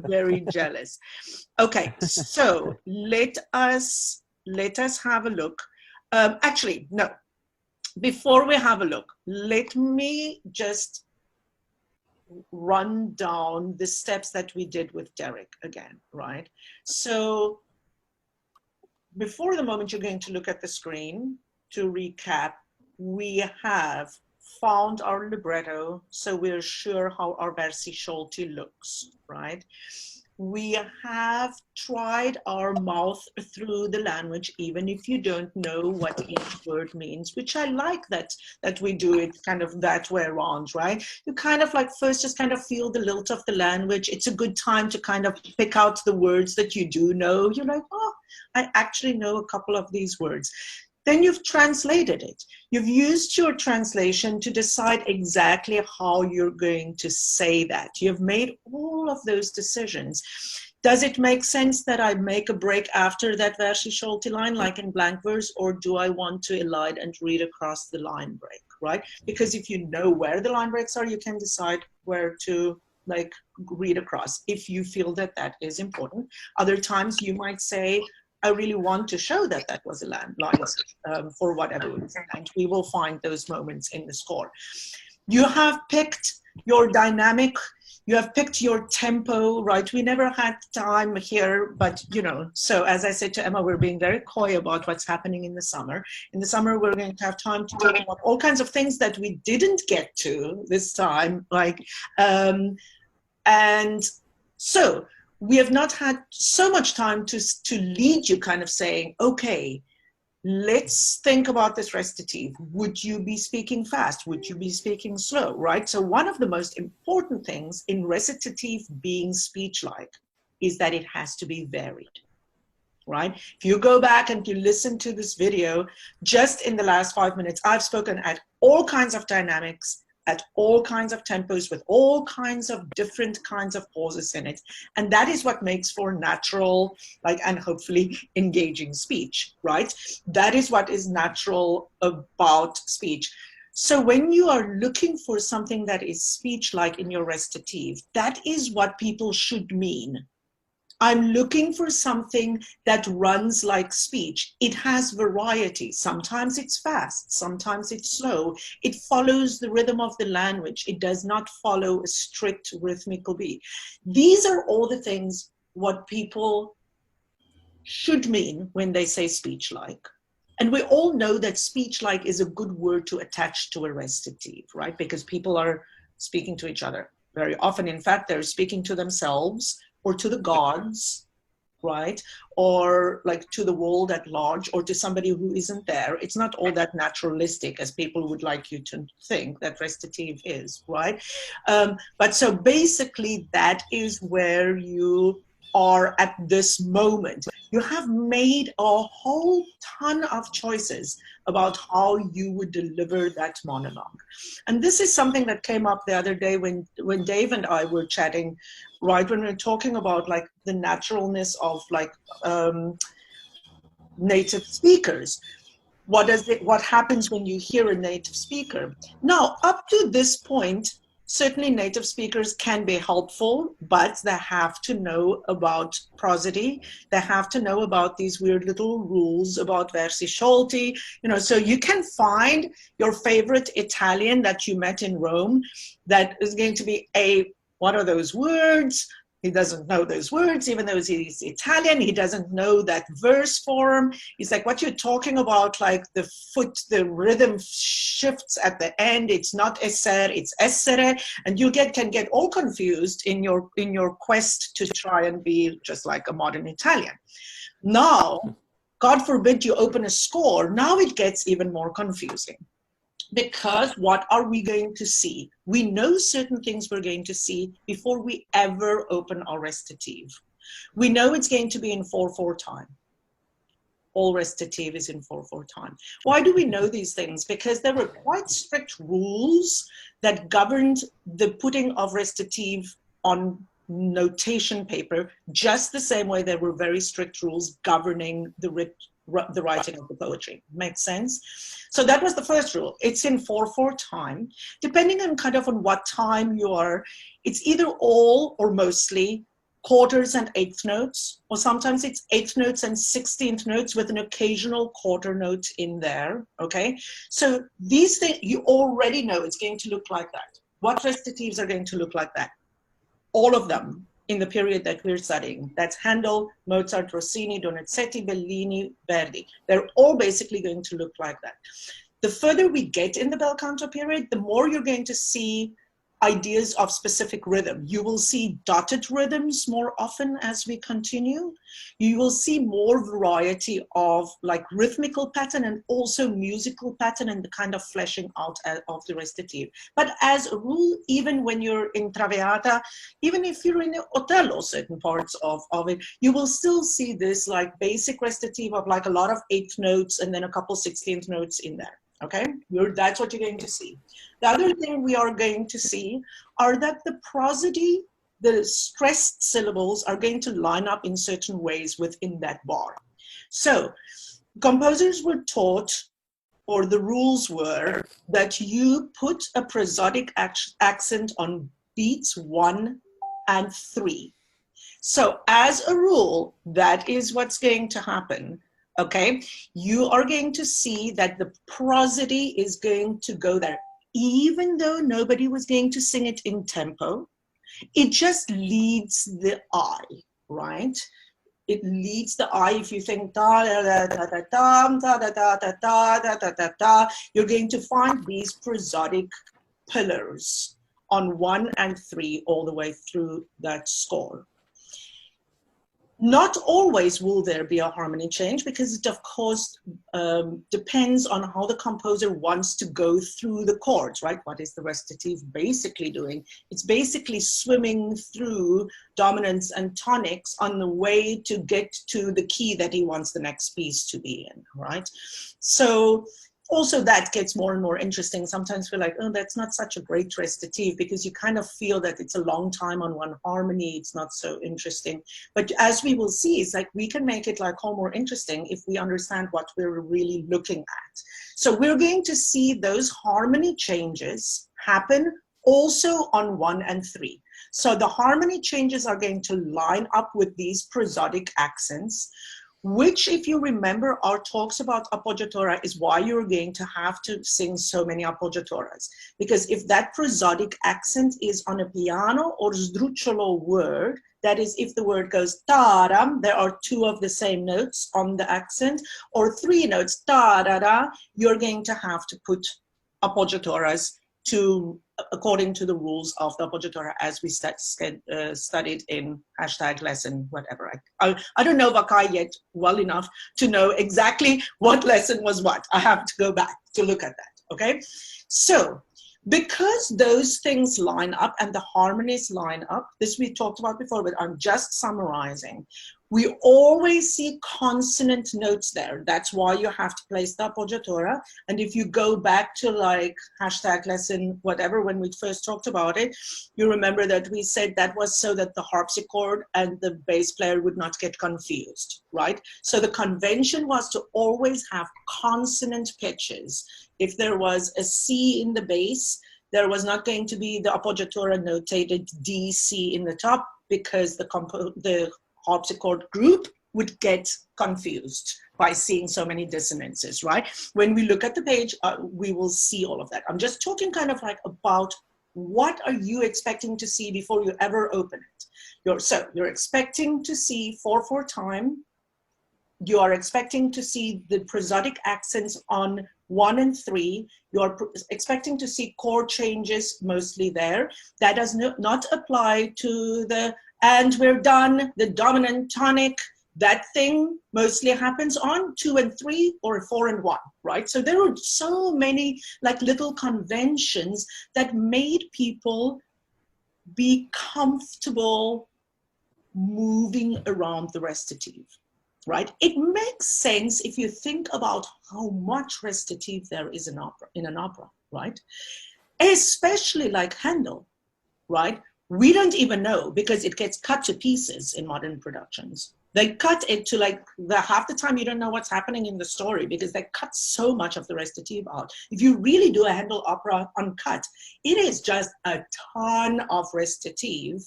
very jealous. Okay, so let us have a look. Actually, no. Before we have a look, let me just run down the steps that we did with Derek again, right? So before the moment you're going to look at the screen, to recap, we have found our libretto, so we're sure how our versi sciolti looks, right? We have tried our mouth through the language, even if you don't know what each word means, which I like that we do it kind of that way around, right? You kind of like first just kind of feel the lilt of the language. It's a good time to kind of pick out the words that you do know. You're like, oh, I actually know a couple of these words. Then you've translated it. You've used your translation to decide exactly how you're going to say that. You've made all of those decisions. Does it make sense that I make a break after that versi sciolti line, like in blank verse, or do I want to elide and read across the line break, right? Because if you know where the line breaks are, you can decide where to like read across if you feel that that is important. Other times you might say, I really want to show that that was a line for whatever reason, and we will find those moments in the score. You have picked your dynamic, you have picked your tempo, right? We never had time here, but you know, so as I said to Emma, we're being very coy about what's happening in the summer. In the summer, we're going to have time to talk about all kinds of things that we didn't get to this time, like, and so, we have not had so much time to lead you kind of saying, okay, let's think about this recitative. Would you be speaking fast? Would you be speaking slow, right? So one of the most important things in recitative being speech-like is that it has to be varied, right? If you go back and you listen to this video, just in the last 5 minutes, I've spoken at all kinds of dynamics, at all kinds of tempos, with all kinds of different kinds of pauses in it. And that is what makes for natural, like, and hopefully engaging speech, right? That is what is natural about speech. So when you are looking for something that is speech-like in your recitative, that is what people should mean. I'm looking for something that runs like speech. It has variety. Sometimes it's fast, sometimes it's slow. It follows the rhythm of the language. It does not follow a strict rhythmical beat. These are all the things what people should mean when they say speech-like. And we all know that speech-like is a good word to attach to a recitative, right? Because people are speaking to each other very often. In fact, they're speaking to themselves, or to the gods, right? Or like to the world at large, or to somebody who isn't there. It's not all that naturalistic as people would like you to think that recitative is, right? But so basically that is where you are at this moment. You have made a whole ton of choices about how you would deliver that monologue. And this is something that came up the other day when Dave and I were chatting, right, when we were talking about like the naturalness of like native speakers. What happens when you hear a native speaker? Now, up to this point, certainly native speakers can be helpful, but they have to know about prosody. They have to know about these weird little rules about versi sciolti. You know, so you can find your favorite Italian that you met in Rome that is going to be what are those words? He doesn't know those words, even though he's Italian. He doesn't know that verse form. He's like, what you're talking about, like the rhythm shifts at the end. It's not essere, it's essere. And you can get all confused in your quest to try and be just like a modern Italian. Now, God forbid you open a score. Now it gets even more confusing. Because what are we going to see? We know certain things we're going to see before we ever open our recitative. We know it's going to be in 4/4 time. All recitative is in 4/4 time. Why do we know these things? Because there were quite strict rules that governed the putting of recitative on notation paper, just the same way there were very strict rules governing the writing of the poetry. Makes sense? So that was the first rule. It's in 4/4 time. Depending on kind of on what time you are, it's either all or mostly quarters and eighth notes, or sometimes it's eighth notes and 16th notes with an occasional quarter note in there, okay? So these things, you already know it's going to look like that. What recitatives are going to look like that? All of them in the period that we're studying. That's Handel, Mozart, Rossini, Donizetti, Bellini, Verdi. They're all basically going to look like that. The further we get in the bel canto period, the more you're going to see ideas of specific rhythm. You will see dotted rhythms more often as we continue. You will see more variety of like rhythmical pattern and also musical pattern and the kind of fleshing out of the recitative. But as a rule, even when you're in Traviata, even if you're in Otello, certain parts of it, you will still see this like basic recitative of like a lot of eighth notes and then a couple 16th notes in there. Okay, that's what you're going to see. The other thing we are going to see are that the prosody, the stressed syllables are going to line up in certain ways within that bar. So composers were taught, or the rules were, that you put a prosodic accent on beats 1 and 3. So as a rule, that is what's going to happen. Okay, you are going to see that the prosody is going to go there. Even though nobody was going to sing it in tempo, it just leads the eye, right? It leads the eye. If you think da da da da da da da da da da da da da da, you're going to find these prosodic pillars on 1 and 3 all the way through that score. Not always will there be a harmony change because it, of course, depends on how the composer wants to go through the chords, right? What is the recitative basically doing? It's basically swimming through dominants and tonics on the way to get to the key that he wants the next piece to be in, right? So also that gets more and more interesting. Sometimes we're like, oh, that's not such a great recitative because you kind of feel that it's a long time on one harmony. It's not so interesting. But as we will see, it's like we can make it like all more interesting if we understand what we're really looking at. So we're going to see those harmony changes happen also on 1 and 3. So the harmony changes are going to line up with these prosodic accents, which, if you remember our talks about appoggiatura, is why you're going to have to sing so many appoggiaturas. Because if that prosodic accent is on a piano or sdrucciolo word, that is, if the word goes taram, there are 2 of the same notes on the accent, or 3 notes, ta-da-da, you're going to have to put appoggiaturas to, according to the rules of the appoggiatura as we studied in #lesson, whatever. I don't know Vakai yet well enough to know exactly what lesson was what. I have to go back to look at that, okay? So, because those things line up and the harmonies line up, this we talked about before, but I'm just summarizing. We always see consonant notes there. That's why you have to place the appoggiatura. And if you go back to like #lesson, whatever, when we first talked about it, you remember that we said that was so that the harpsichord and the bass player would not get confused, right? So the convention was to always have consonant pitches. If there was a C in the bass, there was not going to be the appoggiatura notated DC in the top because the harpsichord group would get confused by seeing so many dissonances, right? When we look at the page, we will see all of that. I'm just talking kind of like about what are you expecting to see before you ever open it. You're expecting to see 4/4 time. You are expecting to see the prosodic accents on 1 and 3. You're expecting to see chord changes mostly there. That does not apply to the and we're done, the dominant tonic. That thing mostly happens on 2 and 3 or 4 and 1, right? So there were so many like little conventions that made people be comfortable moving around the recitative, right? It makes sense if you think about how much recitative there is in an opera, right? Especially like Handel, right? We don't even know because it gets cut to pieces in modern productions. They cut it to like half the time you don't know what's happening in the story because they cut so much of the recitative out. If you really do a Handel opera uncut, it is just a ton of recitative.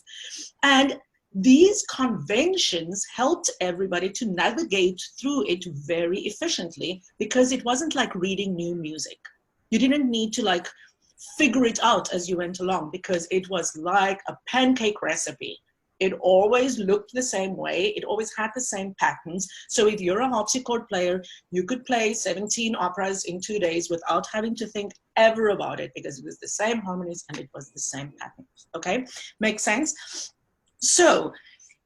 And these conventions helped everybody to navigate through it very efficiently, because it wasn't like reading new music. You didn't need to like figure it out as you went along, because it was like a pancake recipe. It always looked the same way. It always had the same patterns. So if you're a harpsichord player, you could play 17 operas in 2 days without having to think ever about it, because it was the same harmonies and it was the same patterns. Okay, makes sense? So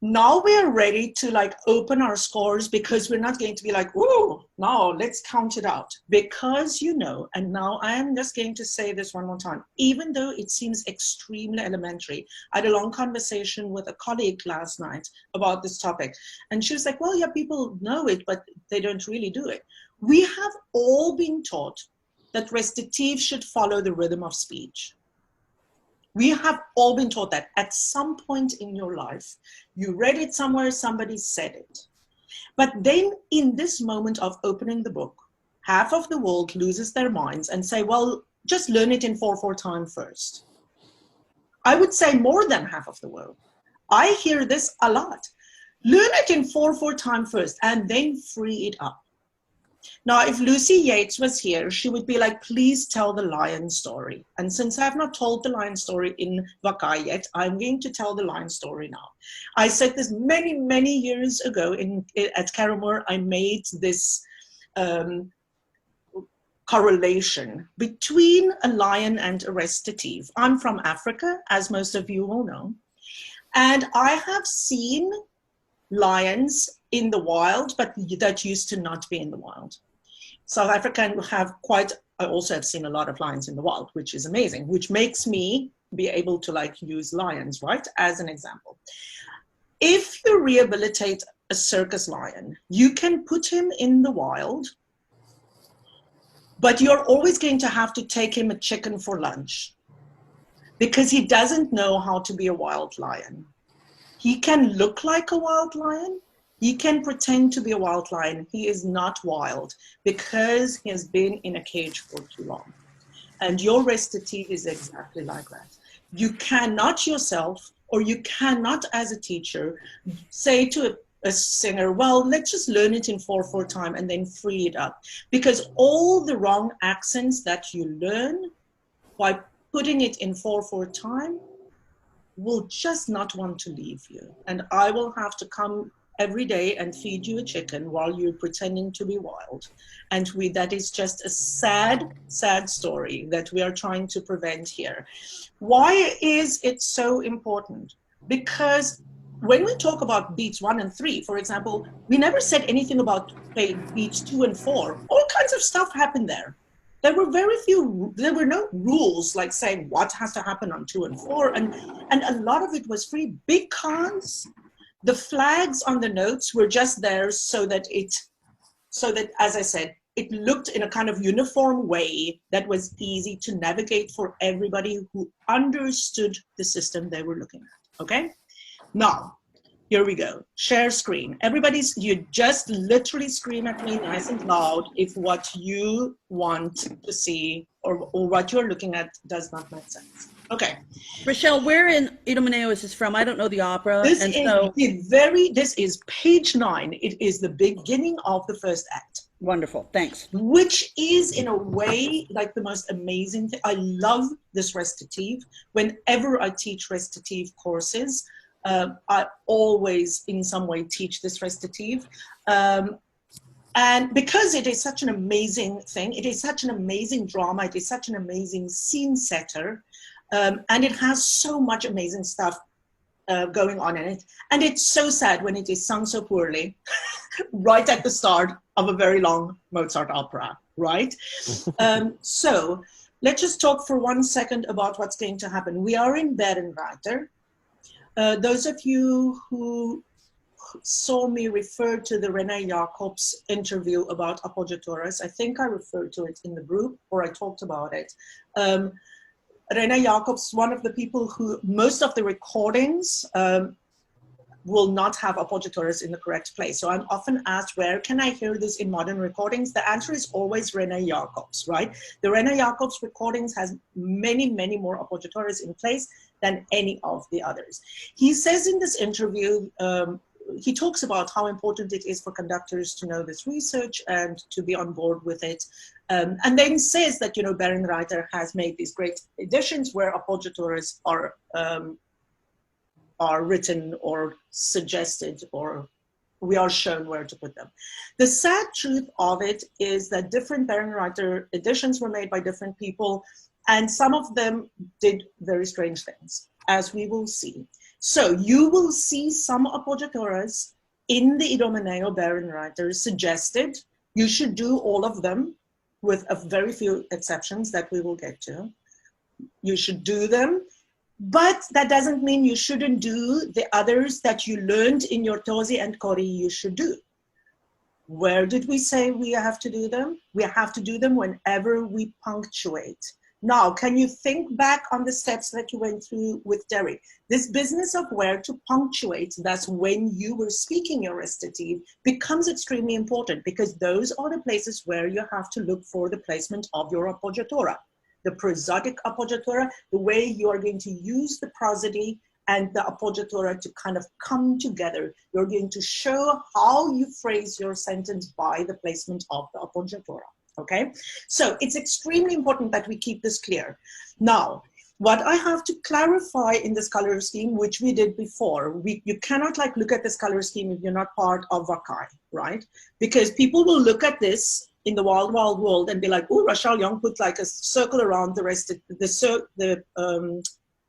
now we're ready to like open our scores, because we're not going to be like, ooh, now let's count it out. Because, you know, and now I am just going to say this one more time, even though it seems extremely elementary. I had a long conversation with a colleague last night about this topic, and she was like, well, yeah, people know it, but they don't really do it. We have all been taught that recitative should follow the rhythm of speech. We have all been taught that at some point in your life. You read it somewhere, somebody said it. But then in this moment of opening the book, half of the world loses their minds and say, well, just learn it in 4/4 time first. I would say more than half of the world. I hear this a lot. Learn it in 4/4 time first and then free it up. Now, if Lucy Yates was here, she would be like, please tell the lion story. And since I've not told the lion story in Vakai yet, I'm going to tell the lion story now. I said this many, many years ago at Caramore. I made this correlation between a lion and a recitative. I'm from Africa, as most of you will know. And I have seen lions in the wild, but that used to not be in the wild. South Africa have I also have seen a lot of lions in the wild, which is amazing, which makes me be able to like use lions, right, as an example. If you rehabilitate a circus lion, you can put him in the wild, but you're always going to have to take him a chicken for lunch, because he doesn't know how to be a wild lion. He can look like a wild lion. He can pretend to be a wild lion. He is not wild, because he has been in a cage for too long. And your recitative is exactly like that. You cannot yourself, or you cannot as a teacher, say to a singer, well, let's just learn it in 4/4 time and then free it up. Because all the wrong accents that you learn by putting it in 4/4 time will just not want to leave you. And I will have to come every day and feed you a chicken while you're pretending to be wild. And that is just a sad, sad story that we are trying to prevent here. Why is it so important? Because when we talk about beats 1 and 3, for example, we never said anything about beats 2 and 4. All kinds of stuff happened there. There were no rules like saying what has to happen on 2 and 4. And a lot of it was free, because the flags on the notes were just there so that, as I said, it looked in a kind of uniform way that was easy to navigate for everybody who understood the system they were looking at, okay? Now, here we go. Share screen. You just literally scream at me nice and loud if what you want to see or what you're looking at does not make sense. Okay. Rochelle, where in Idomeneo is this from? I don't know the opera. This is page 9. It is the beginning of the first act. Wonderful, thanks. Which is in a way like the most amazing thing. I love this recitative. Whenever I teach recitative courses, I always in some way teach this recitative. And because it is such an amazing thing, it is such an amazing drama, it is such an amazing scene setter, and it has so much amazing stuff going on in it. And it's so sad when it is sung so poorly right at the start of a very long Mozart opera, right? So let's just talk for 1 second about what's going to happen. We are in Bärenreiter. Those of you who saw me refer to the René Jacobs interview about appoggiaturas, I think I referred to it in the group, or I talked about it. René Jacobs, one of the people who, most of the recordings will not have appoggiaturas in the correct place. So I'm often asked, where can I hear this in modern recordings? The answer is always René Jacobs, right? The René Jacobs recordings has many, many more appoggiaturas in place than any of the others. He says in this interview, he talks about how important it is for conductors to know this research and to be on board with it. And then says that, Berenreiter has made these great editions where appoggiaturas are written or suggested, or we are shown where to put them. The sad truth of it is that different Berenreiter editions were made by different people, and some of them did very strange things, as we will see. So you will see some appoggiaturas in the Idomeneo Berenreiter suggested. You should do all of them, with a very few exceptions that we will get to. You should do them, but that doesn't mean you shouldn't do the others that you learned in your Tosi and Kori you should do. Where did we say we have to do them? We have to do them whenever we punctuate. Now, can you think back on the steps that you went through with Derek? This business of where to punctuate, that's when you were speaking your recitative, becomes extremely important, because those are the places where you have to look for the placement of your appoggiatura. The prosodic appoggiatura, the way you are going to use the prosody and the appoggiatura to kind of come together. You're going to show how you phrase your sentence by the placement of the appoggiatura. Okay, so it's extremely important that we keep this clear. Now, what I have to clarify in this color scheme, which we did before, you cannot look at this color scheme if you're not part of Vakai, right? Because people will look at this in the wild world and be like, oh, Rachel Young put like a circle around the rest,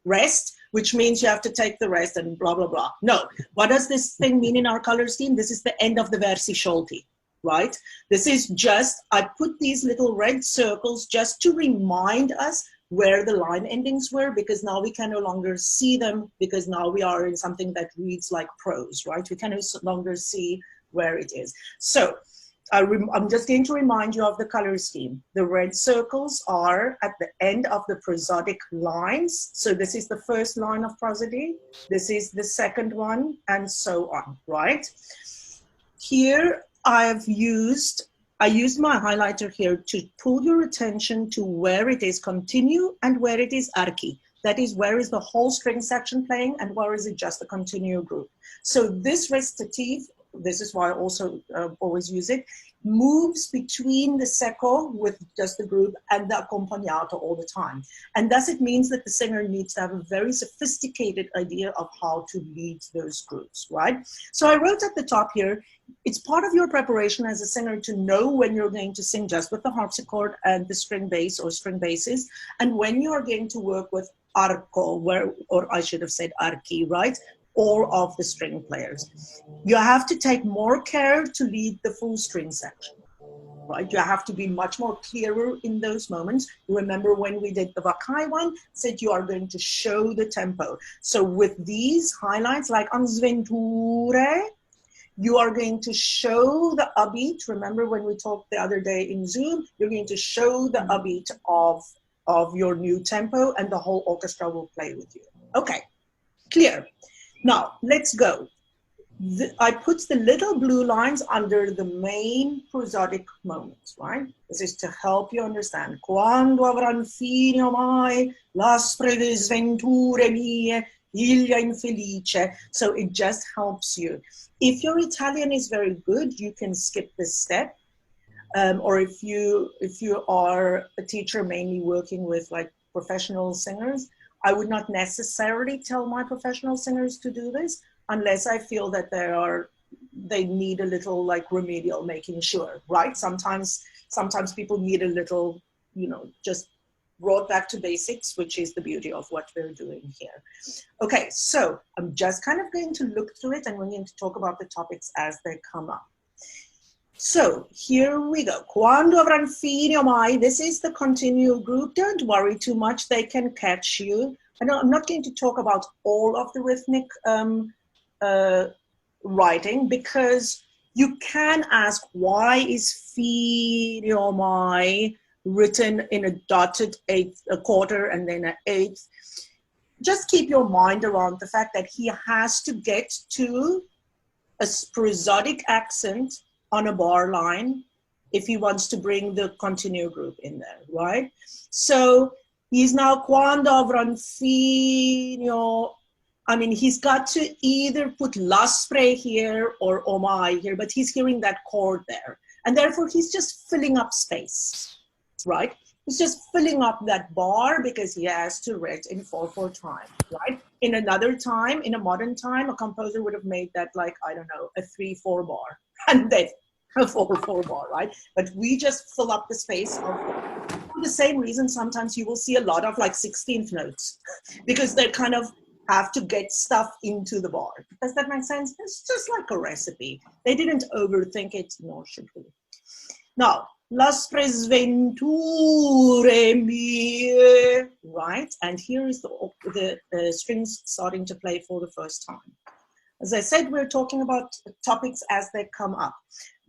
rest, which means you have to take the rest and blah, blah, blah. No, what does this thing mean in our color scheme? This is the end of the versi sciolti. Right? This is just, I put these little red circles just to remind us where the line endings were, because now we can no longer see them, because now we are in something that reads like prose, right? We can no longer see where it is. So I'm just going to remind you of the color scheme. The red circles are at the end of the prosodic lines. So this is the first line of prosody. This is the second one, and so on, right? Here, I used my highlighter here to pull your attention to where it is continue and where it is archi. That is, where is the whole string section playing and where is it just the continuo group. So this recitative, this is why I also always use it, moves between the secco with just the group and the accompagnato all the time. And thus it means that the singer needs to have a very sophisticated idea of how to lead those groups, right? So I wrote at the top here, it's part of your preparation as a singer to know when you're going to sing just with the harpsichord and the string bass or string basses, and when you are going to work with arco, or I should have said archi, right? All of the string players. You have to take more care to lead the full string section, right? You have to be much more clearer in those moments. You remember when we did the Vakai one, said you are going to show the tempo. So with these highlights, like on Sventure, you are going to show the upbeat. Remember when we talked the other day in Zoom, you're going to show the upbeat of your new tempo, and the whole orchestra will play with you. Okay, clear. Now, let's go. I put the little blue lines under the main prosodic moments, right? This is to help you understand. Quando avran fine ormai l'aspre de sventure mie, Ilia infelice. So it just helps you. If your Italian is very good, you can skip this step. Or if you are a teacher mainly working with like professional singers, I would not necessarily tell my professional singers to do this unless I feel that they need a little like remedial making sure, right? Sometimes people need a little, just brought back to basics, which is the beauty of what we're doing here. Okay, so I'm just kind of going to look through it, and we're going to talk about the topics as they come up. So here we go. Quando avran fine ormai, this is the continuo group. Don't worry too much, they can catch you. I'm not going to talk about all of the rhythmic writing, because you can ask, why is fine ormai written in a dotted eighth, a quarter, and then an eighth? Just keep your mind around the fact that he has to get to a prosodic accent on a bar line if he wants to bring the continuo group in there, right? So He's now quando avran fino. I mean, he's got to either put l'aspre here or omai here, but he's hearing that chord there. And therefore, he's just filling up space, right? He's just filling up that bar because he has to write in 4/4 time, right? In another time, in a modern time, a composer would have made that like, I don't know, a 3/4 bar and then a 4/4 bar, right? But we just fill up the space of, for the same reason, sometimes you will see a lot of like 16th notes because they kind of have to get stuff into the bar. Does that make sense? It's just like a recipe. They didn't overthink it, nor should we. Now, las presventure mie, right? And here is the strings starting to play for the first time. As I said, we're talking about topics as they come up.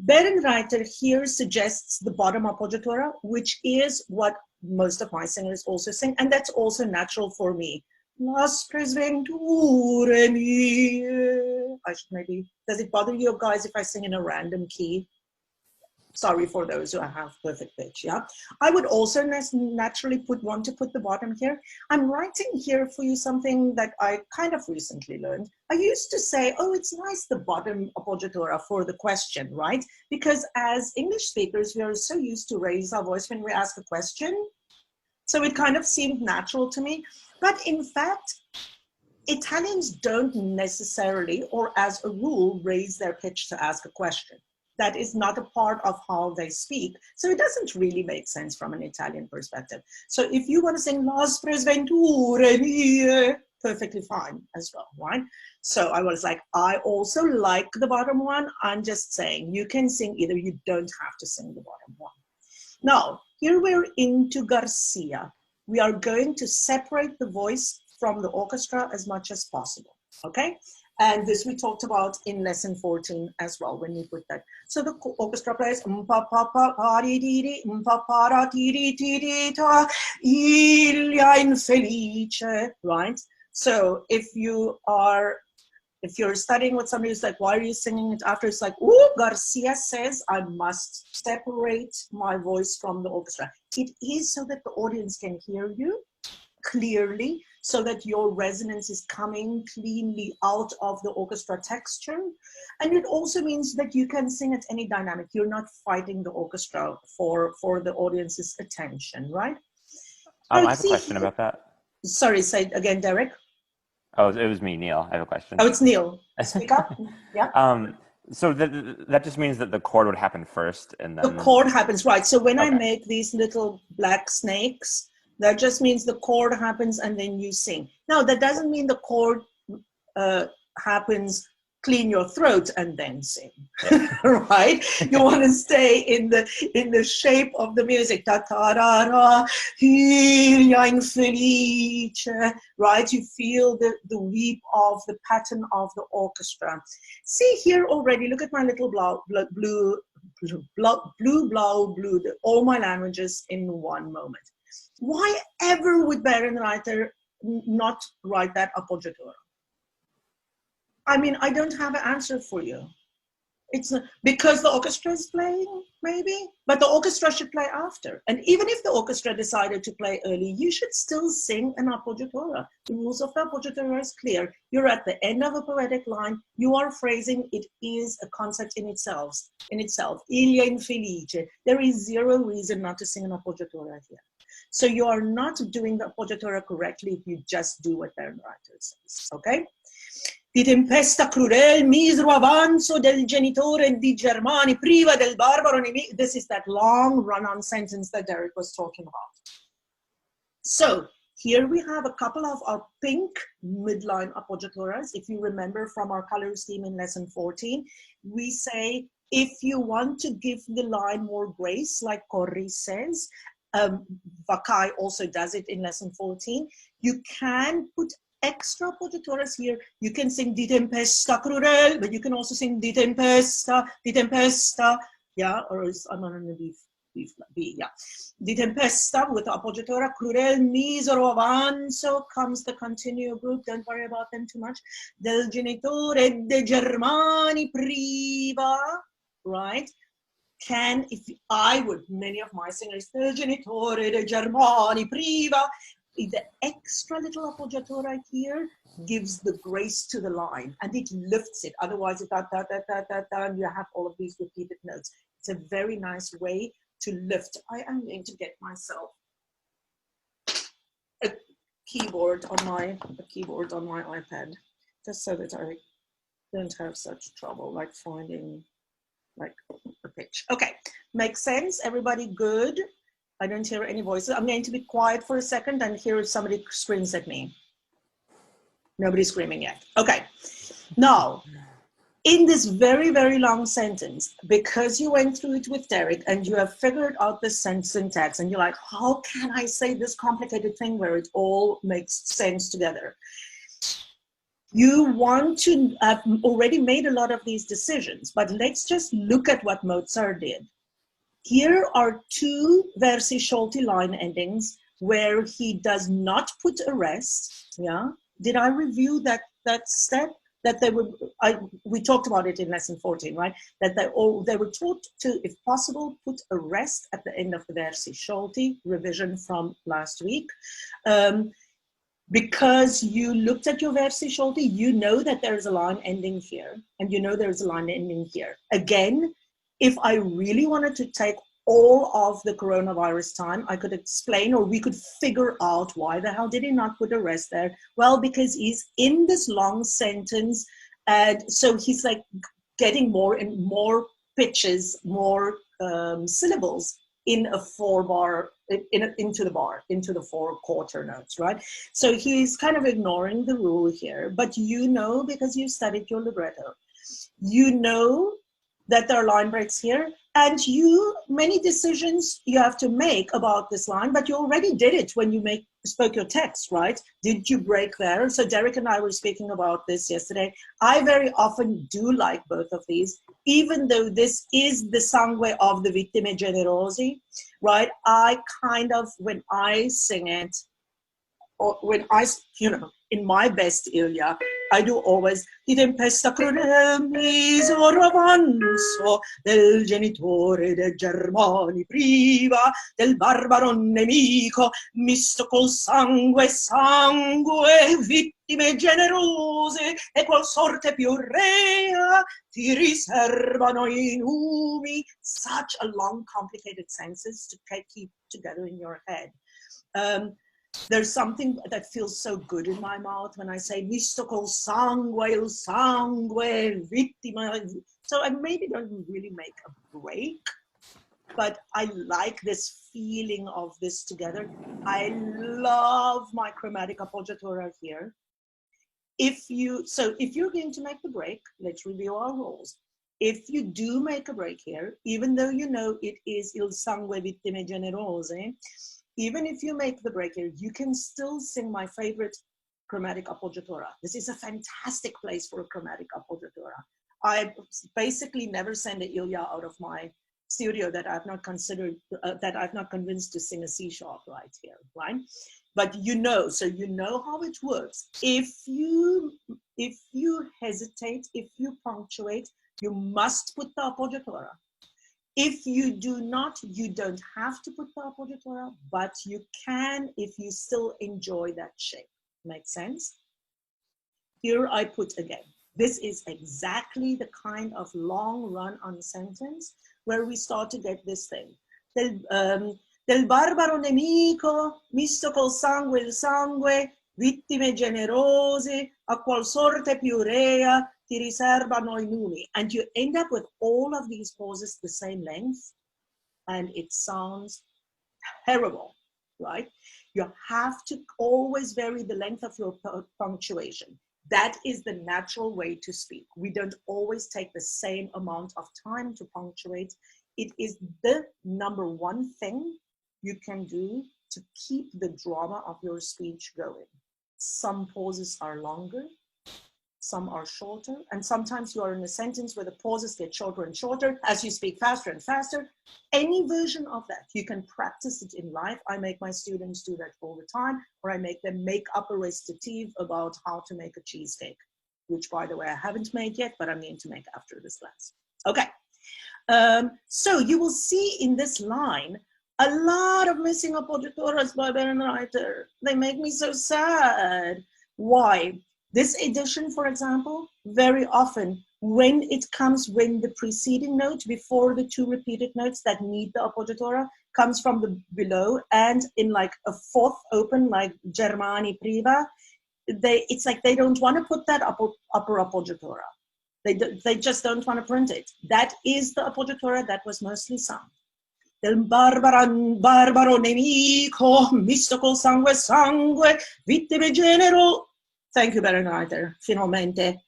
Berenreiter here suggests the bottom appoggiatura, which is what most of my singers also sing, and that's also natural for me. Las presventure mie. I should maybe, does it bother you guys if I sing in a random key? Sorry for those who have perfect pitch, yeah? I would also naturally want to put the bottom here. I'm writing here for you something that I kind of recently learned. I used to say, oh, it's nice, the bottom appoggiatura for the question, right? Because as English speakers, we are so used to raise our voice when we ask a question. So it kind of seemed natural to me. But in fact, Italians don't necessarily, or as a rule, raise their pitch to ask a question. That is not a part of how they speak. So it doesn't really make sense from an Italian perspective. So if you want to sing Las Presventure mie, perfectly fine as well, right? So I was like, I also like the bottom one. I'm just saying you can sing either, you don't have to sing the bottom one. Now, here we're into Garcia. We are going to separate the voice from the orchestra as much as possible, okay? And this we talked about in lesson 14 as well, when we put that. So the orchestra plays Ilia infelice, right? So if you're studying with somebody who's like, why are you singing it after? It's like, oh, Garcia says I must separate my voice from the orchestra. It is so that the audience can hear you clearly, so that your resonance is coming cleanly out of the orchestra texture. And it also means that you can sing at any dynamic. You're not fighting the orchestra for the audience's attention, right? I have a question about that. Sorry, say it again, Derek. Oh, it was me, Neil. I have a question. Oh, it's Neil. Speak up. Yeah. So that just means that the chord would happen first, and then the chord happens, right? So when Okay. I make these little black snakes, that just means the chord happens and then you sing. Now, that doesn't mean the chord happens, clean your throat and then sing, right? You want to stay in the shape of the music. Ta-ta-ra-ra, Ilia infelice, right? You feel the weep of the pattern of the orchestra. See here already, look at my little blue, all my languages in one moment. Why ever would Berenreiter not write that appoggiatura? I mean, I don't have an answer for you. It's because the orchestra is playing, maybe, but the orchestra should play after. And even if the orchestra decided to play early, you should still sing an appoggiatura. The rules of the appoggiatura is clear. You're at the end of a poetic line. You are phrasing. It is a concept in itself. Ilia infelice. There is zero reason not to sing an appoggiatura here. So you are not doing the appoggiatura correctly if you just do what Berenreiter says, okay? Di tempesta crudel misero avanzo del genitore di Germani priva del barbaro nemico. This is that long run-on sentence that Derek was talking about. So here we have a couple of our pink midline appoggiaturas. If you remember from our color scheme in lesson 14, we say, if you want to give the line more grace, like Corri says, Vakai also does it in lesson 14, you can put extra appoggiaturas here. You can sing Di tempesta crudel, but you can also sing Di tempesta, yeah, or I'm on the B, yeah. Di tempesta with the appoggiatura, crudel misero avanzo, comes the continuo group, don't worry about them too much, del genitore de Germani priva, right? can, if I would, many of my singers, del genitore de Germani priva, the extra little appoggiatura here gives the grace to the line and it lifts it. Otherwise, it and you have all of these repeated notes. It's a very nice way to lift. I am going to get myself a keyboard on my iPad, just so that I don't have such trouble like finding like a pitch. Okay, makes sense. Everybody good? I don't hear any voices. I'm going to be quiet for a second and hear if somebody screams at me. Nobody's screaming yet. Okay. Now, in this very, very long sentence, because you went through it with Derek and you have figured out the syntax and you're like, how can I say this complicated thing where it all makes sense together? You want to have already made a lot of these decisions, but let's just look at what Mozart did. Here are two versi sciolti line endings where he does not put a rest. Yeah, did I review that step? That they were, we talked about it in lesson 14, right? That they were taught to, if possible, put a rest at the end of the versi sciolti, revision from last week. Because you looked at your versi sciolti, you know that there's a line ending here, and you know there's a line ending here. Again, if I really wanted to take all of the coronavirus time, I could explain, or we could figure out why the hell did he not put a rest there? Well, because he's in this long sentence, and so he's like getting more and more pitches, more syllables in a 4-bar, into the 4 quarter notes, right? So he's kind of ignoring the rule here, but you know, because you studied your libretto, you know that there are line breaks here, and many decisions you have to make about this line, but you already did it when you spoke your text, right? Did you break there? So Derek and I were speaking about this yesterday. I very often do like both of these, even though this is the sangue of the vittime generosi, right? I kind of, when I sing it, or when I, in my best Ilia, I do always, di tempesta crudel misero avanzo, del genitore de Germani priva, del barbaro nemico, misto col sangue, vittime generose, e qual sorte più rea, ti riservano i numi. Such a long, complicated sentences to keep together in your head. There's something that feels so good in my mouth when I say misto col sangue, il sangue, vittima. So I maybe don't really make a break, but I like this feeling of this together. I love my chromatic appoggiatura here. If you're going to make the break, let's review our rules. If you do make a break here, even though you know it is il sangue vittime generose, even if you make the break here, you can still sing my favorite chromatic appoggiatura. This is a fantastic place for a chromatic appoggiatura. I basically never send an Ilia out of my studio that I've not considered, that I've not convinced to sing a C sharp right here, right? But so you know how it works. If you hesitate, if you punctuate, you must put the appoggiatura. If you do not, you don't have to put the appoggiatura, but you can if you still enjoy that shape. Make sense? Here I put again. This is exactly the kind of long run-on sentence where we start to get this thing. Del barbaro nemico, misto col sangue il sangue, vittime generose, a qual sorte più rea, ti riservano i numi. And you end up with all of these pauses the same length, and it sounds terrible, right? You have to always vary the length of your punctuation. That is the natural way to speak. We don't always take the same amount of time to punctuate. It is the number one thing you can do to keep the drama of your speech going. Some pauses are longer, some are shorter, and sometimes you are in a sentence where the pauses get shorter and shorter as you speak faster and faster. Any version of that, you can practice it in life. I make my students do that all the time, or I make them make up a recitative about how to make a cheesecake, which, by the way, I haven't made yet, but I'm going to make after this class. Okay, So you will see in this line a lot of missing appoggiaturas by Bernreiter. They make me so sad. Why? This edition, for example, very often when the preceding note before the two repeated notes that need the appoggiatura comes from the below, and in like a fourth open, like Germani Priva, it's like they don't want to put that upper appoggiatura. They just don't want to print it. That is the appoggiatura that was mostly sung. Del barbaro nemico, mystical sangue, vittime genero. Thank you, Bernreiter, finalmente.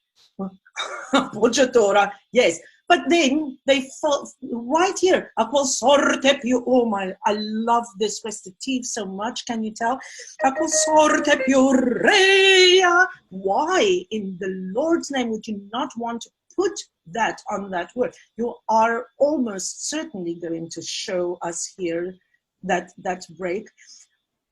Appoggiatura, yes. But then they fall right here. A qual sorte più, oh my, I love this recitative so much, can you tell? A qual sorte più rea. Why in the Lord's name would you not want to put that on that word? You are almost certainly going to show us here that break.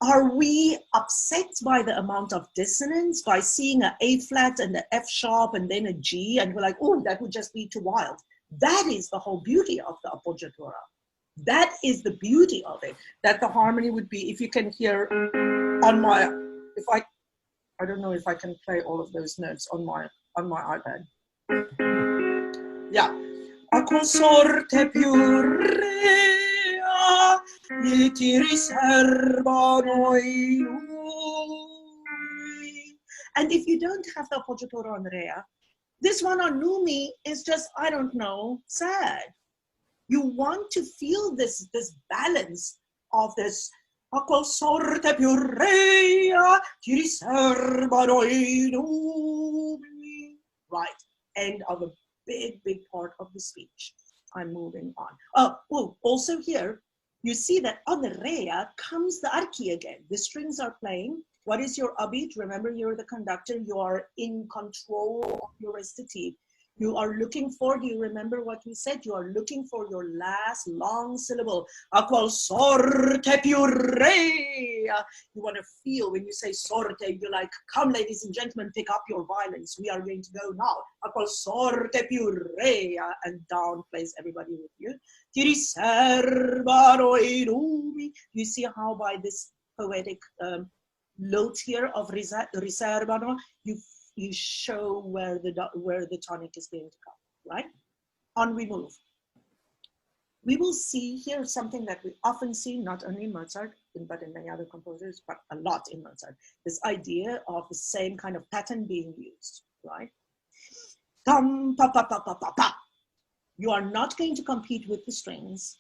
Are we upset by the amount of dissonance, by seeing an A flat and an F sharp and then a G, and we're like, oh, that would just be too wild? That is the whole beauty of the appoggiatura. That is the beauty of it, that the harmony would be, if you can hear on my, I don't know if I can play all of those notes on my iPad. Yeah. A consorte più rea, gli ti riservano i lui. And if you don't have the appoggiatura on rea, this one on numi is just, I don't know, sad. You want to feel this balance of this. A consorte più rea, ti riservano i lui. Right. End of a big part of the speech. I'm moving on. Oh, also here, you see that on the rea comes the archi again. The strings are playing. What is your upbeat? Remember, you're the conductor. You are in control of your recitative. You are looking for, do you remember what we said? You are looking for your last long syllable. A qual sorte più rea. You want to feel when you say sorte, you're like, come ladies and gentlemen, pick up your violins. We are going to go now. A qual sorte più rea. And down plays everybody with you. Ti riservano i numi. You see how by this poetic note here of riservano, you show where the tonic is going to come, right? On we move. We will see here something that we often see, not only in Mozart, but in many other composers, but a lot in Mozart, this idea of the same kind of pattern being used, right? Tam, pa, pa, pa, pa, pa, pa. You are not going to compete with the strings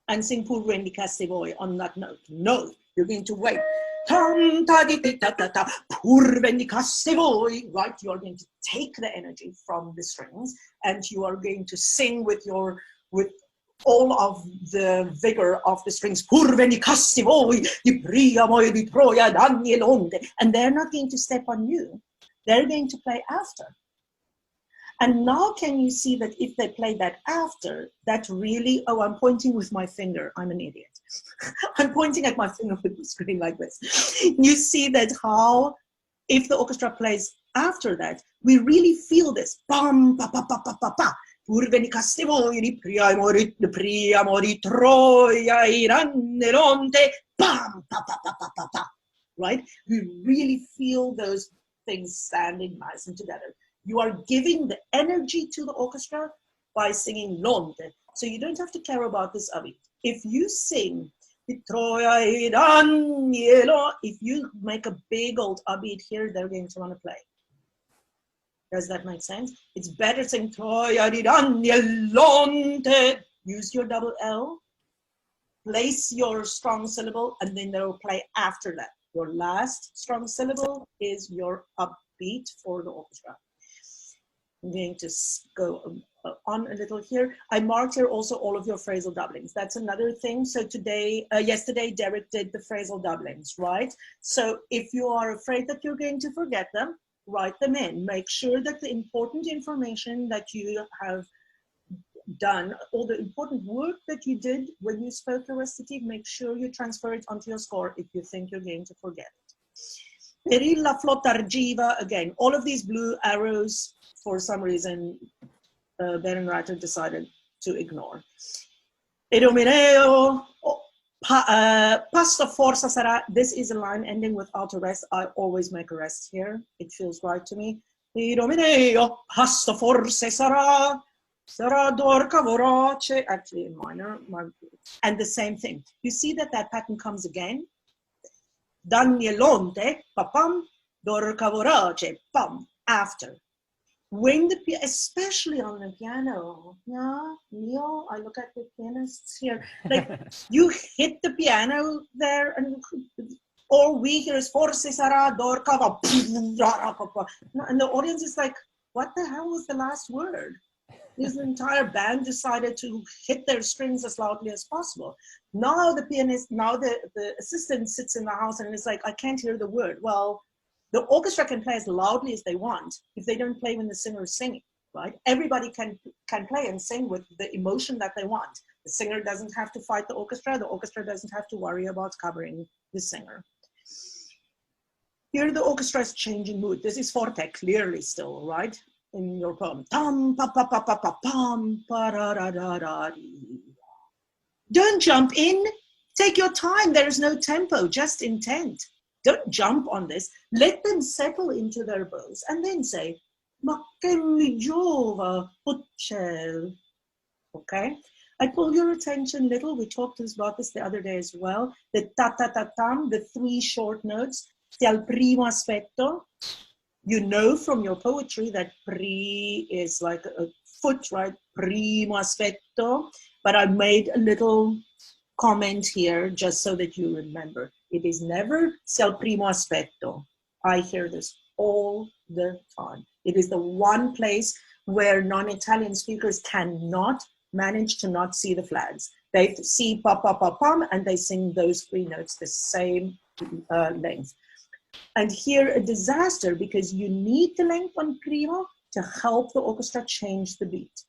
and sing Pur vendicaste voi on that note. No, you're going to wait. Tam ta di ti ta ta ta, pur vendicaste voi. Right, you are going to take the energy from the strings and you are going to sing with all of the vigor of the strings. Pur vendicaste voi, di priamo e di Troia d'anni e l'onde. And they're not going to step on you. They're going to play after. And now can you see that if they play that after, that really, oh, I'm pointing with my finger. I'm an idiot. I'm pointing at my finger with the screen like this. You see that how, if the orchestra plays after that, we really feel this. Bam, pa, pa, pa, pa, pa, pa. Pur venicaste voi di priamo di Troia, iranneronte, bam, pa, pa, pa, pa, pa, pa. Right? We really feel those things standing nice and together. You are giving the energy to the orchestra by singing lonte. So you don't have to care about this upbeat. If you sing, if you make a big old upbeat here, they're going to want to play. Does that make sense? It's better saying Troia di lonte. Use your double L, place your strong syllable, and then they will play after that. Your last strong syllable is your upbeat for the orchestra. I'm going to go on a little here. I marked here also all of your phrasal doublings. That's another thing. So yesterday, Derek did the phrasal doublings, right? So if you are afraid that you're going to forget them, write them in. Make sure that the important information that you have done, all the important work that you did when you spoke the recitative, make sure you transfer it onto your score if you think you're going to forget it. Perilla flottargiva, again, all of these blue arrows, for some reason, Bernreiter decided to ignore. Idomeneo, pasta forza sarà. This is a line ending without a rest. I always make a rest here. It feels right to me. Idomeneo, pasta forse sarà. Sarà dorca vorace. Actually in minor. And the same thing. You see that pattern comes again. Danielonte, papam, dorca vorace, pam, after. When especially on the piano, yeah, Leo, I look at the pianists here, like you hit the piano there, and all we hear is forse sarà dorca, and the audience is like, what the hell was the last word? This entire band decided to hit their strings as loudly as possible. Now the pianist, the assistant sits in the house and is like, I can't hear the word. Well, the orchestra can play as loudly as they want if they don't play when the singer is singing, right? Everybody can play and sing with the emotion that they want. The singer doesn't have to fight the orchestra doesn't have to worry about covering the singer. Here the orchestra is changing mood. This is forte, clearly still, right? In your poem. Tam, pa, pa, pa, pa, pa, pam, pa, ra, ra, ra, ra, don't jump in. Take your time. There is no tempo, just intent. Don't jump on this. Let them settle into their bows and then say, ma che mi giova, uccel. Okay? I pull your attention little. We talked about this the other day as well. The ta-ta-ta-tam, the three short notes. Al primo aspetto. You know from your poetry that pri is like a foot, right? Primo aspetto. But I made a little comment here just so that you remember. It is never al primo aspetto. I hear this all the time. It is the one place where non-Italian speakers cannot manage to not see the flags. They see pa pa pa pam and they sing those three notes the same length. And here a disaster because you need the length on primo to help the orchestra change the beat.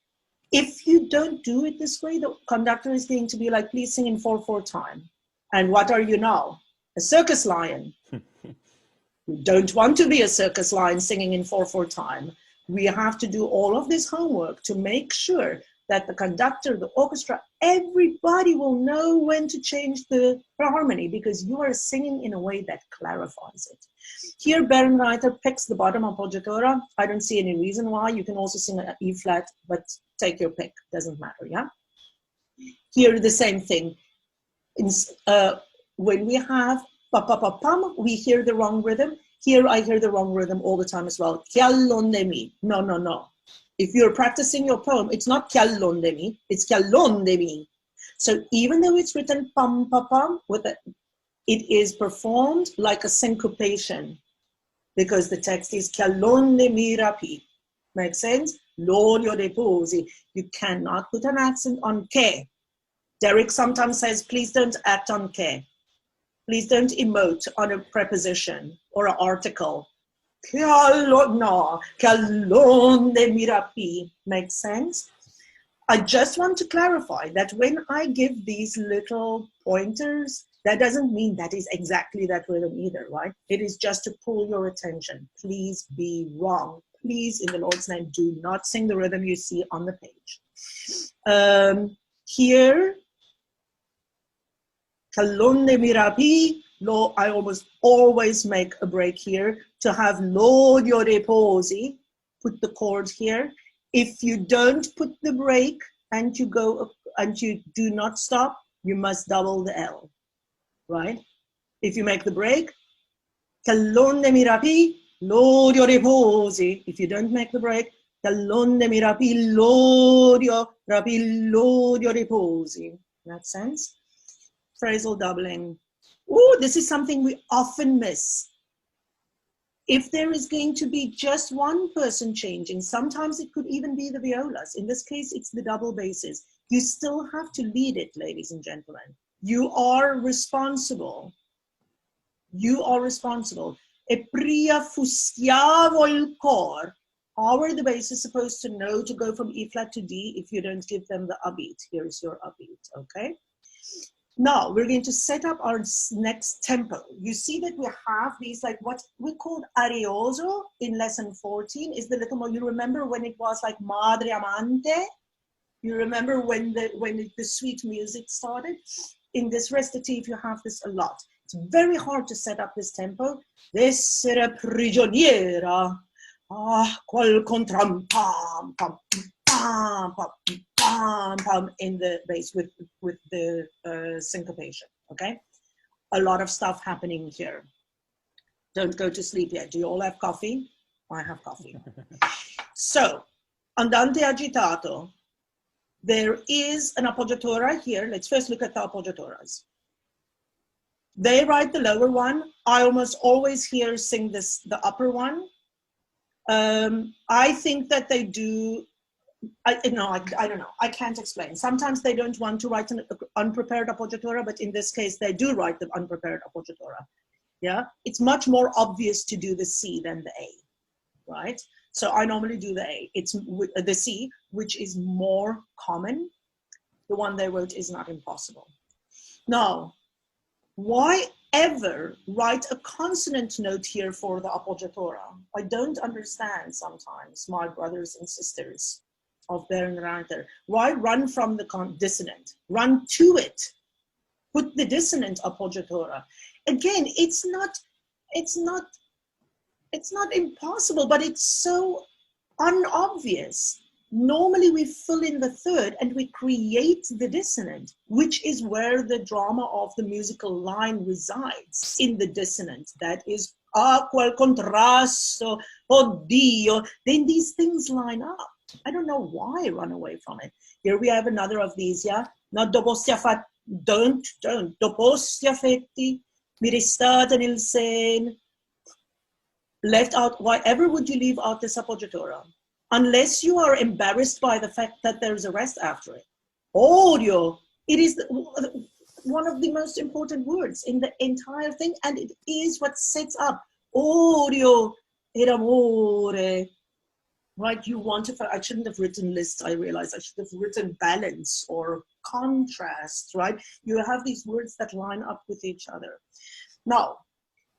If you don't do it this way, the conductor is going to be like, please sing in 4/4 time. And what are you now? A circus lion. You don't want to be a circus lion singing in 4/4 time. We have to do all of this homework to make sure that the conductor, the orchestra, everybody will know when to change the harmony because you are singing in a way that clarifies it. Here, Berenreiter picks the bottom appoggiatura. I don't see any reason why. You can also sing an E flat, but take your pick, doesn't matter, yeah? Here, the same thing. When we have pa-pa-pa-pam, we hear the wrong rhythm. Here, I hear the wrong rhythm all the time as well. Chiallondemi. No, no, no. If you're practicing your poem, it's not chiallondemi, it's chiallondemi. So even though it's written pam-pa-pam, it is performed like a syncopation because the text is chiallondemi rapi. Makes sense? L'olio dei posi. You cannot put an accent on che. Derek sometimes says, please don't act on che. Please don't emote on a preposition or an article. No, chiallondemi rapi. Makes sense? I just want to clarify that when I give these little pointers, that doesn't mean that is exactly that rhythm either, right? It is just to pull your attention. Please be wrong. Please, in the Lord's name, do not sing the rhythm you see on the page. Here, chiallondemi rapi. I almost always make a break here to have l'odio dei posi, put the chord here. If you don't put the break and you go and you do not stop, you must double the L, right? If you make the break, chiallondemi rapi, l'odio dei posi. If you don't make the break, chiallondemi rapi, l'odio dei posi. That sense? Phrasal doubling. Oh, this is something we often miss. If there is going to be just one person changing, sometimes it could even be the violas. In this case, it's the double basses. You still have to lead it, ladies and gentlemen. You are responsible. You are responsible. E pria fustiavo il cor. How are the basses supposed to know to go from E flat to D if you don't give them the upbeat? Here's your upbeat, okay? Now, we're going to set up our next tempo. You see that we have these, like what we called arioso in lesson 14 is the little more, you remember when it was like madre amante? You remember when the sweet music started? In this recitative, you have this a lot. It's very hard to set up this tempo. Essere prigioniera, qual contram, pam, pam, pam, pam, pam, pam, in the bass with the syncopation, okay? A lot of stuff happening here. Don't go to sleep yet. Do you all have coffee? I have coffee. So, andante agitato. There is an appoggiatura here. Let's first look at the appoggiaturas. They write the lower one. I almost always hear sing this, the upper one. I think that they do, I don't know. I can't explain. Sometimes they don't want to write an unprepared appoggiatura, but in this case, they do write the unprepared appoggiatura. Yeah, it's much more obvious to do the C than the A, right? So I normally do the A. It's the C, which is more common. The one they wrote is not impossible. Now, why ever write a consonant note here for the appoggiatura? I don't understand sometimes, my brothers and sisters of Bernreiter. Why run from the dissonant? Run to it. Put the dissonant appoggiatura. Again, it's not impossible, but it's so unobvious. Normally we fill in the third and we create the dissonant, which is where the drama of the musical line resides, in the dissonant. That is, quel contrasto, oddio. Then these things line up. I don't know why I run away from it. Here we have another of these, yeah? Not dopo stia fatti, don't. Dopo stia fatti, mi restate nel sen. Left out, why ever would you leave out this appoggiatura? Unless you are embarrassed by the fact that there's a rest after it. Odio, it is one of the most important words in the entire thing, and it is what sets up odio ed amore. Right, you want to, I shouldn't have written lists, I realized I should have written balance or contrast, right? You have these words that line up with each other. Now,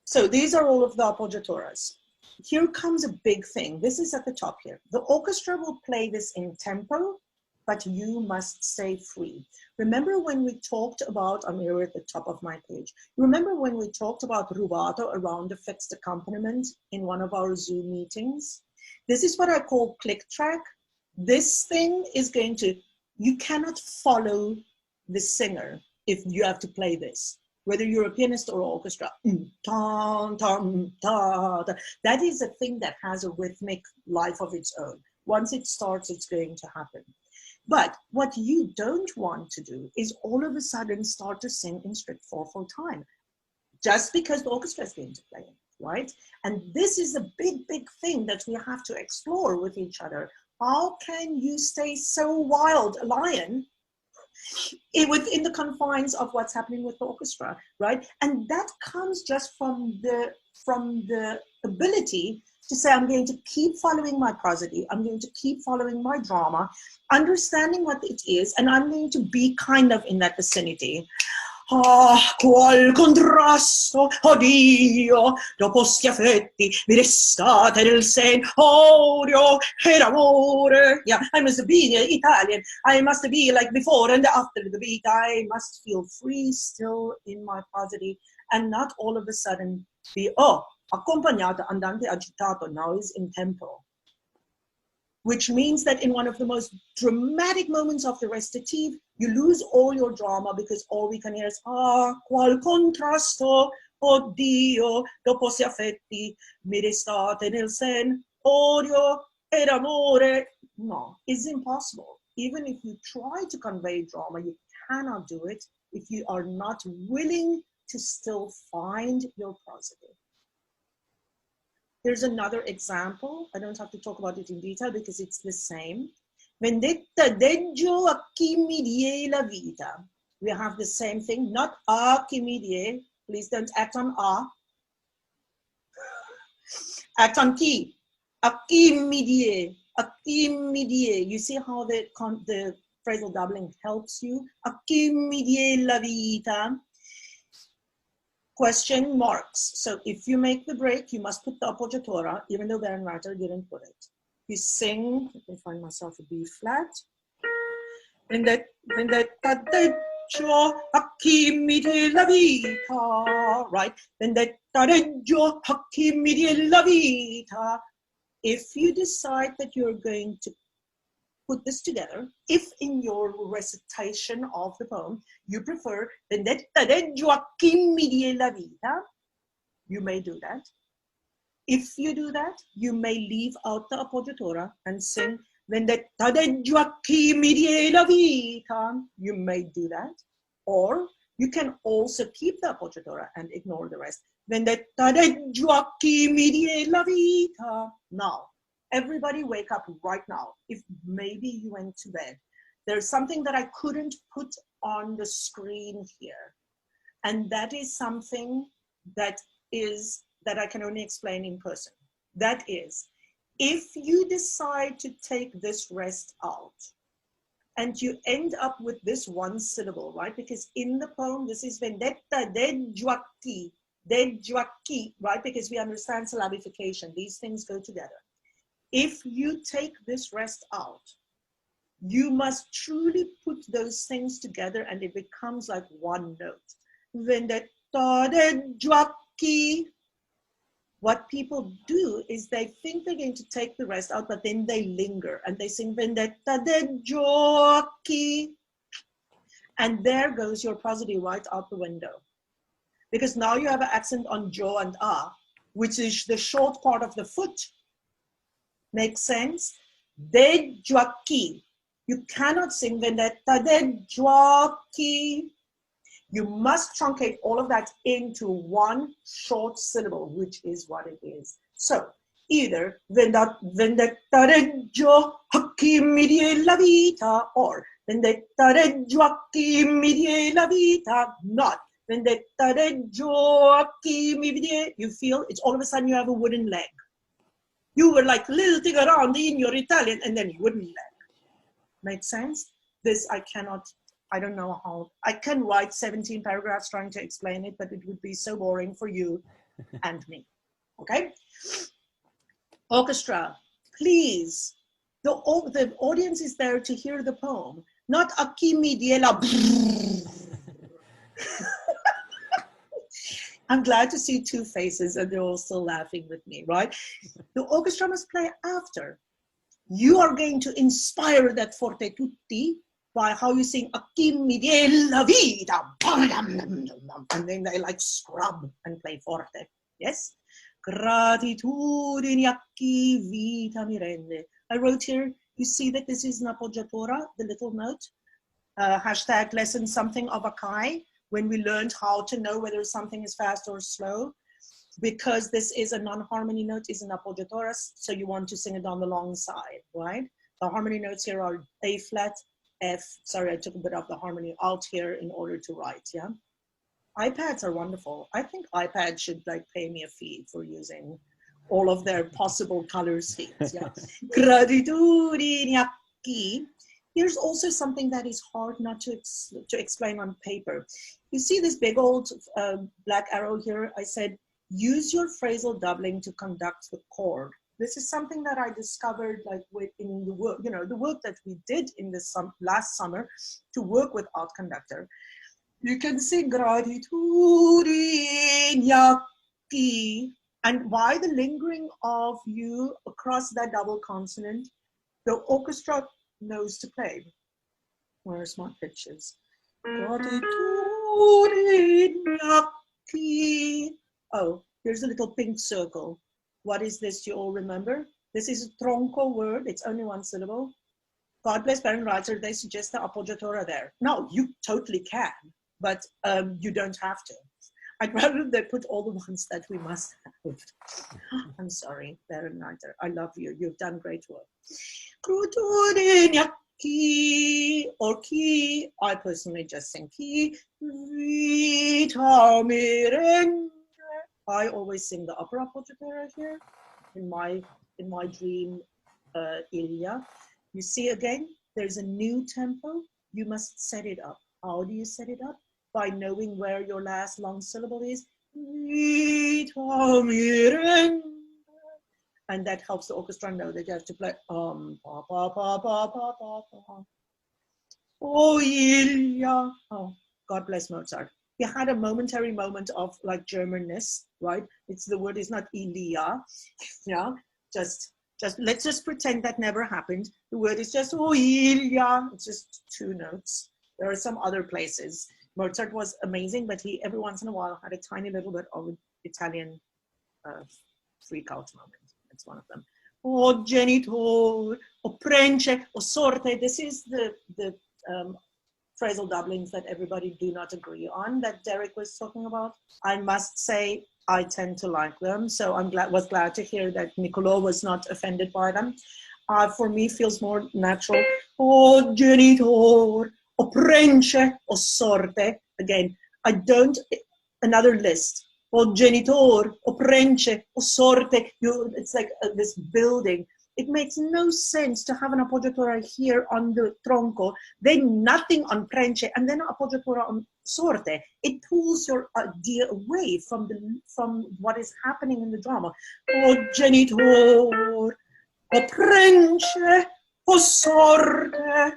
so these are all of the appoggiaturas. Here comes a big thing. This is at the top here. The orchestra will play this in tempo, but you must stay free. Remember when we talked about, I'm here at the top of my page. Remember when we talked about rubato, around a fixed accompaniment, in one of our Zoom meetings? This is what I call click track. This thing is going to, you cannot follow the singer if you have to play this. Whether you're a pianist or orchestra, that is a thing that has a rhythmic life of its own. Once it starts, it's going to happen. But what you don't want to do is all of a sudden start to sing in strict 4/4 time, just because the orchestra is going to play it, right? And this is a big, big thing that we have to explore with each other. How can you stay so wild, a lion, within the confines of what's happening with the orchestra, right? And that comes just from the ability to say, I'm going to keep following my prosody, I'm going to keep following my drama, understanding what it is, and I'm going to be kind of in that vicinity. Qual contrasto, oddio, dopo schiaffetti, mi restate nel sen, odio ed amore. Yeah, I must be Italian. I must be like before and after the beat. I must feel free still in my prosody and not all of a sudden be, accompagnata, andante agitato, now is in tempo. Which means that in one of the most dramatic moments of the recitative, you lose all your drama because all we can hear is, qual contrasto, oddio, dopo si affetti, mi restate nel sen, odio ed amore. No, it's impossible. Even if you try to convey drama, you cannot do it if you are not willing to still find your prosody. Here's another example. I don't have to talk about it in detail because it's the same. Vendetta deggio a chi mi die la vita. We have the same thing, not a chi mi die. Please don't act on a. Act on chi. A chi mi die. A chi mi die. You see how the phrasal doubling helps you? A chi mi die la vita. Question marks. So if you make the break, you must put the appoggiatura, even though Bernreiter didn't put it. You sing, let me find myself a B flat. Vendetta deggio a chi mi dia la vita, right? Vendetta deggio a chi mi dia la vita. If you decide that you're going to put this together, if in your recitation of the poem you prefer Vendetta deggio a chi mi dia la vita, you may do that. If you do that, you may leave out the appoggiatura and sing Vendetta deggio a chi mi dia la vita. You may do that. Or you can also keep the appoggiatura and ignore the rest. Vendetta deggio a chi mi dia la vita. Now, everybody wake up right now. If maybe you went to bed. There's something that I couldn't put on the screen here. And that is something that I can only explain in person. That is, if you decide to take this rest out and you end up with this one syllable, right? Because in the poem, this is vendetta deggio a chi, right? Because we understand syllabification. These things go together. If you take this rest out, you must truly put those things together and it becomes like one note. Vendetta deggio a chi. What people do is they think they're going to take the rest out, but then they linger and they sing Vendetta deggio a chi. And there goes your prosody right out the window. Because now you have an accent on jo and a, which is the short part of the foot. Makes sense? Deggio a chi. You cannot sing Vendetta deggio a chi. You must truncate all of that into one short syllable, which is what it is. So either vendetta deggio a chi mi dia la vita, or vendetta deggio a chi mi dia la vita, not vendetta deggio a chi mi dia. You feel it's all of a sudden you have a wooden leg. You were like lilting around in your Italian and then wooden leg. Make sense? This I don't know how. I can write 17 paragraphs trying to explain it, but it would be so boring for you and me. Okay? Orchestra, please. The audience is there to hear the poem, not a chi mi dia la. I'm glad to see two faces and they're all still laughing with me, right? The orchestra must play after. You are going to inspire that forte tutti by how you sing a chi mi dia la vita, and then they like scrub and play forte. Yes? Gratitudine a chi vita mi rende. I wrote here, you see that this is an appoggiatura, the little note. Hashtag lesson something of a kai, when we learned how to know whether something is fast or slow. Because this is a non-harmony note, is an appoggiatura, so you want to sing it on the long side, right? The harmony notes here are A flat, F. Sorry, I took a bit of the harmony out here in order to write, yeah? iPads are wonderful. I think iPad should like pay me a fee for using all of their possible color schemes, yeah? Gratitudine a chi. Here's also something that is hard not to explain on paper. You see this big old black arrow here? I said, use your phrasal doubling to conduct the chord. This is something that I discovered like in the work, the work that we did in this last summer to work with Art Conductor. You can sing gratitudine a chi. And why the lingering of you across that double consonant? The orchestra knows to play. Where's my pitches? Gratitudine a chi. Oh, here's a little pink circle. What is this? You all remember? This is a tronco word. It's only one syllable. God bless Baron Reitzer. They suggest the appoggiatura there. No, you totally can, but you don't have to. I'd rather they put all the ones that we must have. I'm sorry, Baron Reitzer. I love you. You've done great work. Or chi. I personally just sing chi. Vita mi rende. I always sing the upper appoggiatura here in my dream Ilia. You see again, there's a new tempo. You must set it up. How do you set it up? By knowing where your last long syllable is. Vita mi rende. And that helps the orchestra know that you have to play pa pa pa pa pa pa pa. Oh, Ilia. Oh, God bless Mozart. He had a momentary moment of like Germanness, right? It's the word is not Ilia. Yeah, just let's just pretend that never happened. The word is just oh Ilia. It's just two notes. There are some other places. Mozart was amazing, but he every once in a while had a tiny little bit of Italian freak out moment. That's one of them. O genitor, o prence, o sorte. This is the phrasal doublings that everybody do not agree on that Derek was talking about. I must say I tend to like them, so was glad to hear that Niccolò was not offended by them. For me, feels more natural. O genitor, o prence, o sorte. Again, I don't. Another list. O genitor, o prence, o sorte. It's like this building. It makes no sense to have an appoggiatura here on the tronco, then nothing on prence, and then appoggiatura on sorte. It pulls your idea away from what is happening in the drama. O genitor, o prence, o sorte.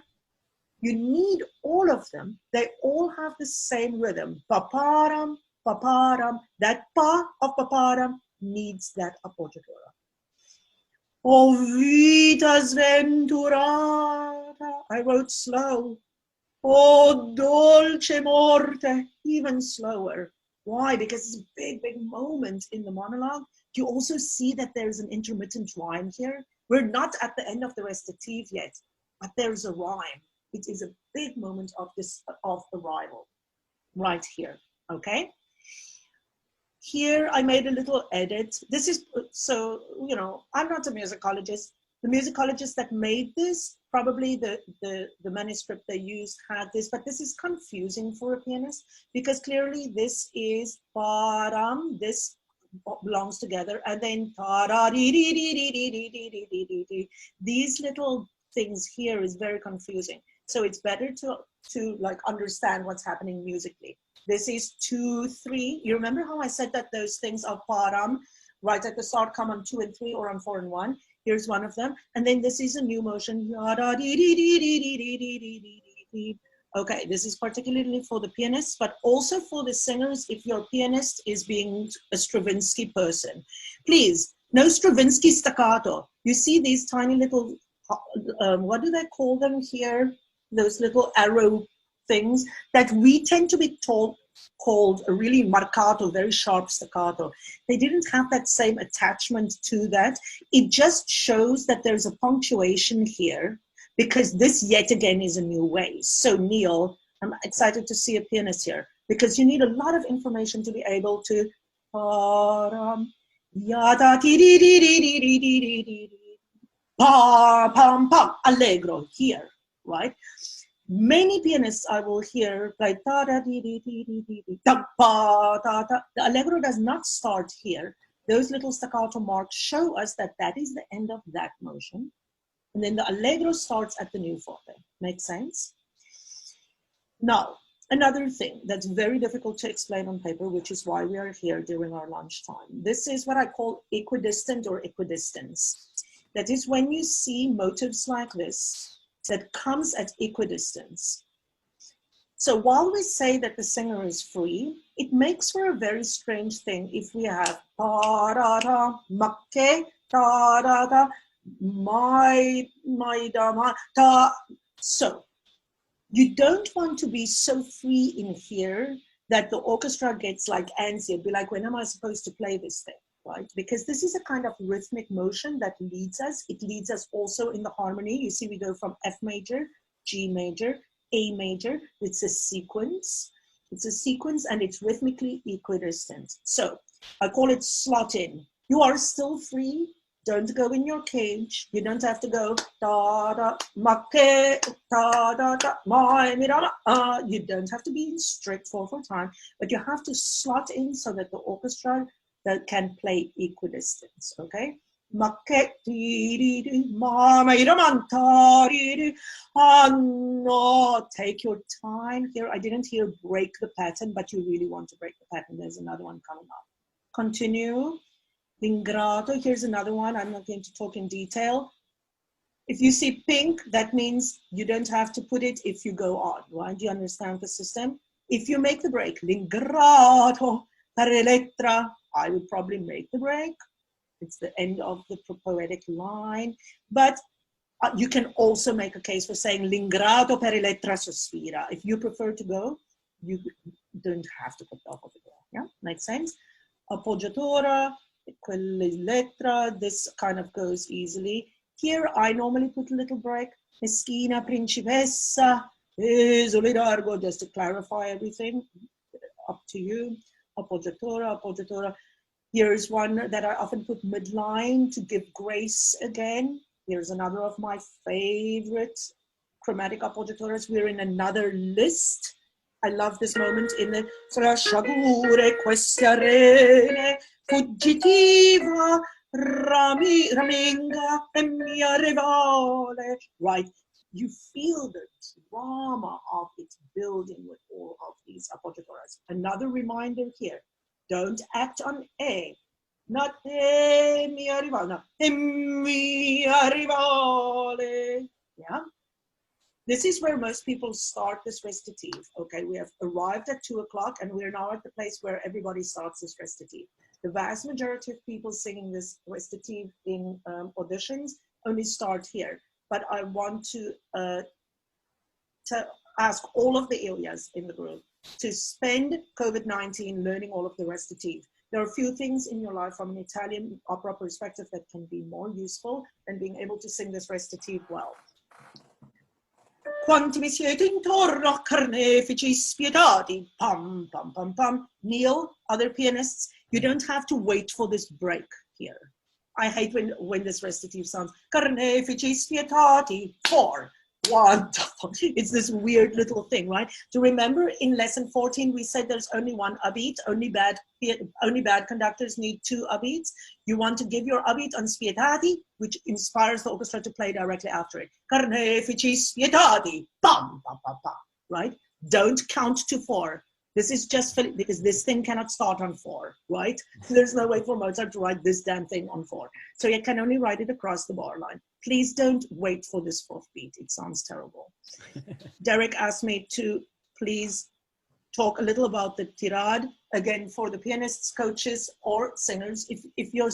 You need all of them. They all have the same rhythm. Paparam, paparam. That pa of paparam needs that appoggiatura. O vita sventurata. I wrote slow. O dolce morte. Even slower. Why? Because it's a big, big moment in the monologue. Do you also see that there's an intermittent rhyme here? We're not at the end of the recitative yet, but there's a rhyme. It is a big moment of arrival right here. Okay. Here I made a little edit. This is, so, you know, I'm not a musicologist. The musicologist that made this, probably the manuscript they used had this, but this is confusing for a pianist because clearly this is param, this belongs together, and then these little things here is very confusing. So it's better to like understand what's happening musically. This is 2, 3. You remember how I said that those things are param right at the start come on 2 and 3 or on 4 and 1? Here's one of them. And then this is a new motion. Okay, this is particularly for the pianists, but also for the singers if your pianist is being a Stravinsky person. Please, no Stravinsky staccato. You see these tiny little, what do they call them here? Those little arrow things that we tend to be called a really marcato, very sharp staccato. They didn't have that same attachment to that. It just shows that there's a punctuation here because this yet again is a new way. So Neil, I'm excited to see a pianist here because you need a lot of information to be able to allegro here, right? Many pianists I will hear play da da dee dee dee dee dee dee da ba da da. The allegro does not start here. Those little staccato marks show us that that is the end of that motion, and then the allegro starts at the new forte. Makes sense? Now, another thing that's very difficult to explain on paper, which is why we are here during our lunchtime. This is what I call equidistant or equidistance. That is when you see motives like this that comes at equidistance. So while we say that the singer is free, it makes for a very strange thing if we have ta da da makke ta da da my da ma ta. So you don't want to be so free in here that the orchestra gets like antsy, be like, when am I supposed to play this thing? Right? Because this is a kind of rhythmic motion that leads us. It leads us also in the harmony. You see, we go from F major, G major, A major. It's a sequence. It's a sequence and it's rhythmically equidistant. So I call it slot in. You are still free. Don't go in your cage. You don't have to go da da makke da da da my mi da da. You don't have to be in strict 4/4 time, but you have to slot in so that the orchestra that can play equidistance, okay? No, take your time here. I didn't hear break the pattern, but you really want to break the pattern. There's another one coming up. Continue. L'ingrato, here's another one. I'm not going to talk in detail. If you see pink, that means you don't have to put it if you go on, right? Do you understand the system? If you make the break, l'ingrato per elettra, I would probably make the break. It's the end of the poetic line. But you can also make a case for saying l'ingrato per elettra sospira. If you prefer to go, you don't have to put the opposite. Yeah, makes sense? Appoggiatura, quell'elettra, this kind of goes easily. Here, I normally put a little break. Meschina principessa, esole largo, just to clarify everything. Up to you. Appoggiatura, appoggiatura. Here's one that I often put midline to give grace again. Here's another of my favorite chromatic appoggiaturas. We're in another list. I love this moment in the fra sciagure questa rene fuggitiva ramenga e mia rivale. Right, you feel the drama of its building with all of these appoggiaturas. Another reminder here, don't act on A. Not e mia rivale, no, e mia rivale. Yeah. This is where most people start this recitative. Okay, we have arrived at 2 o'clock and we're now at the place where everybody starts this recitative. The vast majority of people singing this recitative in auditions only start here. But I want to ask all of the Ilias in the group to spend COVID-19 learning all of the recitative. There are a few things in your life from an Italian opera perspective that can be more useful than being able to sing this recitative well. Quanti mi siete intorno, carnefici spietati, pam, pam, pam, pam. Neil, other pianists, you don't have to wait for this break here. I hate when this recitative sounds, carnefici spietati, 4, 1. It's this weird little thing, right? To remember, in lesson 14, we said there's only one upbeat, only bad conductors need 2 upbeats. You want to give your upbeat on spietati, which inspires the orchestra to play directly after it. Carnefici spietati, pam, pam, pam, pam, right? Don't count to 4. This is just because this thing cannot start on 4, right? So there's no way for Mozart to write this damn thing on 4. So you can only write it across the bar line. Please don't wait for this 4th beat. It sounds terrible. Derek asked me to please talk a little about the tirade. Again, for the pianists, coaches, or singers, if your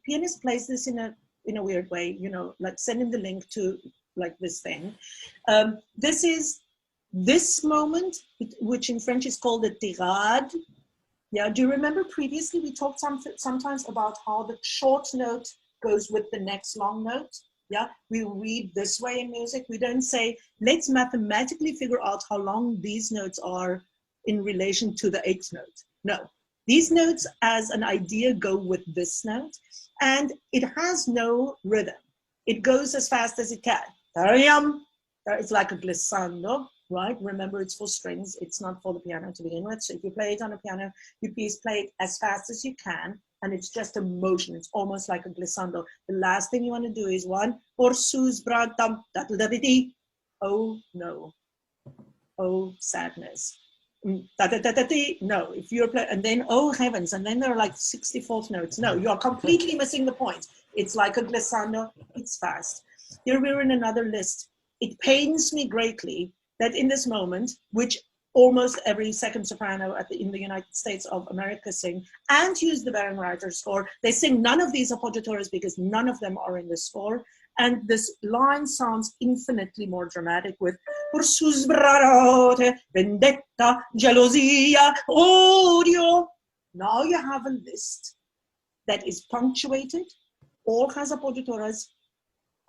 pianist plays this in a weird way, you know, like send him the link to like this thing. This is this moment, which in French is called the tirade. Yeah, do you remember previously we talked sometimes about how the short note goes with the next long note? Yeah, we read this way in music. We don't say, let's mathematically figure out how long these notes are in relation to the 8th note. No, these notes as an idea go with this note, and it has no rhythm. It goes as fast as it can. It's like a glissando, right? Remember, it's for strings. It's not for the piano to begin with. So if you play it on a piano, you please play it as fast as you can. And it's just a motion. It's almost like a glissando. The last thing you want to do is one, orsus bratam, oh no. Oh sadness. No, if you're playing, and then, oh heavens, and then there are like 64th notes. No, you're completely missing the point. It's like a glissando, it's fast. Here we're in another list. It pains me greatly that in this moment, which almost every second soprano in the United States of America sing and use the Baron Reiter score, they sing none of these appoggiaturas because none of them are in the score. And this line sounds infinitely more dramatic with Ursus brarote, vendetta, gelosia, odio. Now you have a list that is punctuated, all has appoggiaturas,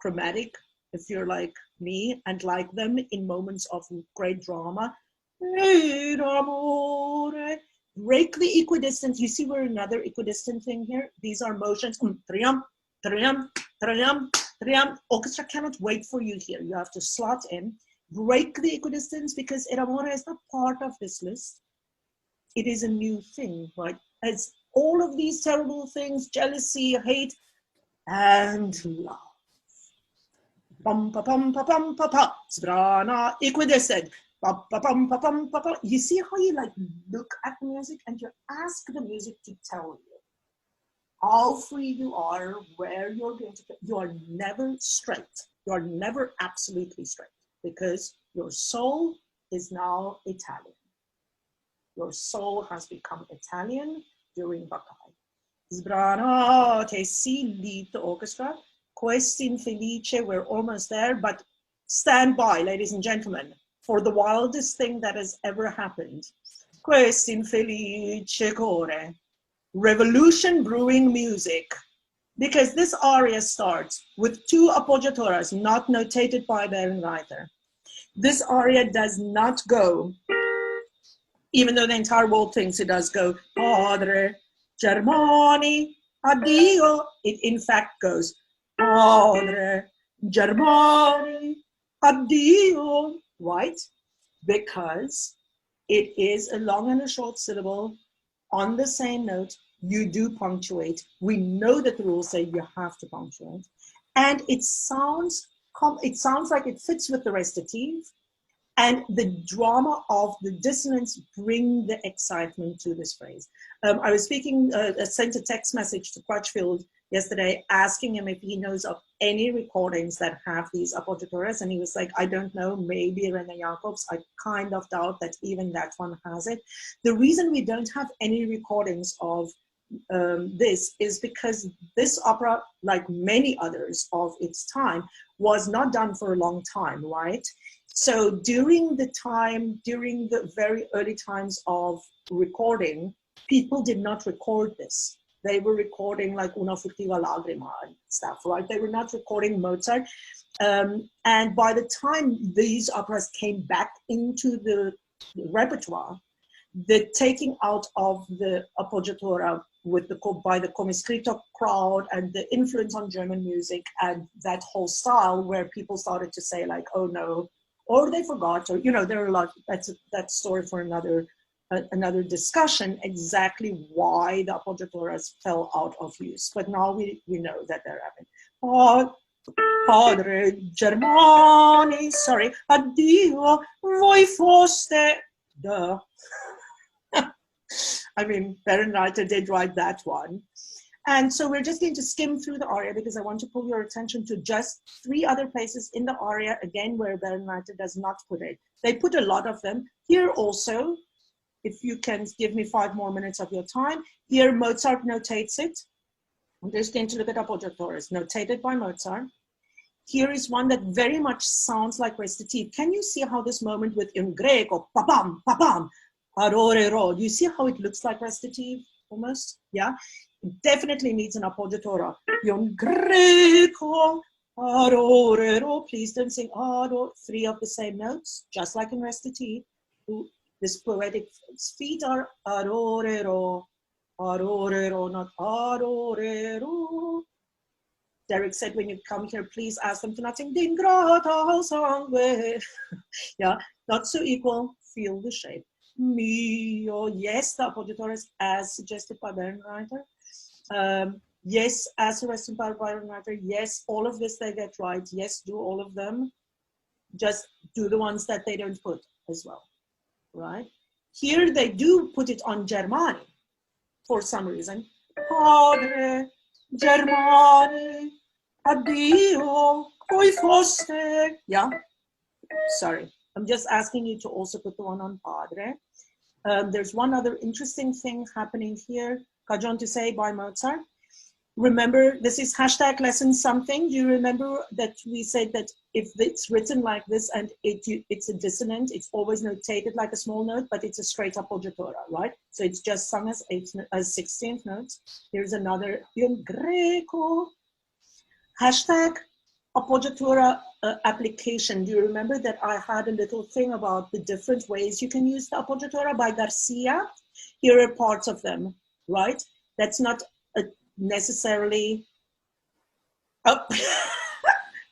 chromatic, if you're like me and like them in moments of great drama. Break the equidistant. You see we're another equidistant thing here. These are motions. Trium, trium, trium, trium. Orchestra cannot wait for you here. You have to slot in. Break the equidistance because Amore is not part of this list. It is a new thing, right? As all of these terrible things, jealousy, hate, and love. Pum pa pum pa pum pa pa. Sbrana equidistant. Pa pa pum pa pum pa pa. You see how you like look at the music and you ask the music to tell you how free you are, where you're going to play. You are never straight. You are never absolutely straight because your soul is now Italian. Your soul has become Italian during Baccae. Sbranate si lit orchestra. Quest'infelice, we're almost there, but stand by, ladies and gentlemen, for the wildest thing that has ever happened. Quest'infelice core. Revolution brewing music. Because this aria starts with two appoggiaturas not notated by Bärenreiter. This aria does not go, even though the entire world thinks it does go, Padre Germani, addio. It in fact goes, Padre Germani, addio. Right? Because it is a long and a short syllable on the same note. You do punctuate. We know that the rules say you have to punctuate. And it sounds like it fits with the recitative. And the drama of the dissonance bring the excitement to this phrase. I was speaking, sent a text message to Crutchfield yesterday asking him if he knows of any recordings that have these appoggiaturas, and he was like, I don't know, maybe René Jacobs. I kind of doubt that even that one has it. The reason we don't have any recordings of this is because this opera, like many others of its time, was not done for a long time, right? So during the very early times of recording, people did not record this. They were recording like Una furtiva lagrima and stuff, right? They were not recording Mozart. And by the time these operas came back into the repertoire, the taking out of the appoggiatura by the come scritto crowd and the influence on German music and that whole style where people started to say like, oh no, or they forgot, or, you know, there are a lot, that's story for another discussion, exactly why the appoggiaturas fell out of use. But now we know that they're having. Padre Germani, sorry, addio, voi foste, duh. I mean, Bärenreiter did write that one. And so we're just going to skim through the aria because I want to pull your attention to just 3 other places in the aria, again, where Bärenreiter does not put it. They put a lot of them. Here also, if you can give me 5 more minutes of your time, here Mozart notates it. I'm just going to look at appoggiaturas, notated by Mozart. Here is one that very much sounds like recitative. Can you see how this moment with in Greco, papam, papam, arorero, do you see how it looks like recitative almost? Yeah. It definitely needs an appoggiatura. Yon Greco, arorero. Please don't sing aro, 3 of the same notes, just like in recitative. This poetic feet are arorero, arorero, not arorero. Derek said, when you come here, please ask them to not sing din grata sangue. Yeah, not so equal. Feel the shape. Mio, yes, the appoggiaturas as suggested by Bärenreiter. Yes, as suggested by Bärenreiter. Yes, all of this they get right. Yes, do all of them. Just do the ones that they don't put as well, right? Here they do put it on Germani for some reason. Padre Germani, addio, voi foste. Yeah, sorry. I'm just asking you to also put the one on Padre. There's one other interesting thing happening here. Cajon to say by Mozart. Remember, this is hashtag lesson something. Do you remember that we said that if it's written like this and it's a dissonant, it's always notated like a small note, but it's a straight appoggiatura, right? So it's just sung as 16th notes. Here's another in Greco. Hashtag appoggiatura application. Do you remember that I had a little thing about the different ways you can use the appoggiatura by Garcia? Here are parts of them, right? That's not necessarily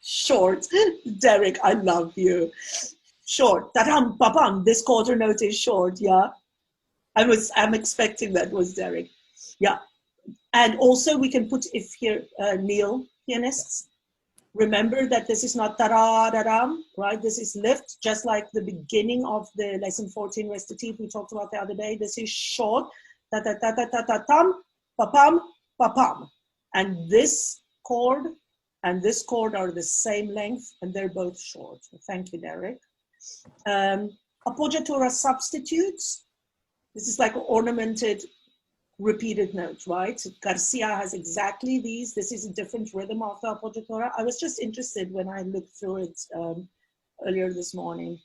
short. Derek, I love you. Short. Tatam, papam. This quarter note is short, yeah. I'm expecting that was Derek. Yeah. And also we can put, if here, Neil, pianists, remember that this is not ta-ra-da-dam, right? This is lift, just like the beginning of the lesson 14 recitative we talked about the other day. This is short, ta-ta-ta-ta-ta-tam, papam, papam. And this chord and this chord are the same length, and they're both short. Thank you, Derek. Appoggiatura substitutes. This is like ornamented repeated notes, right? So Garcia has exactly these. This is a different rhythm of the appoggiatura. I was just interested when I looked through it earlier this morning.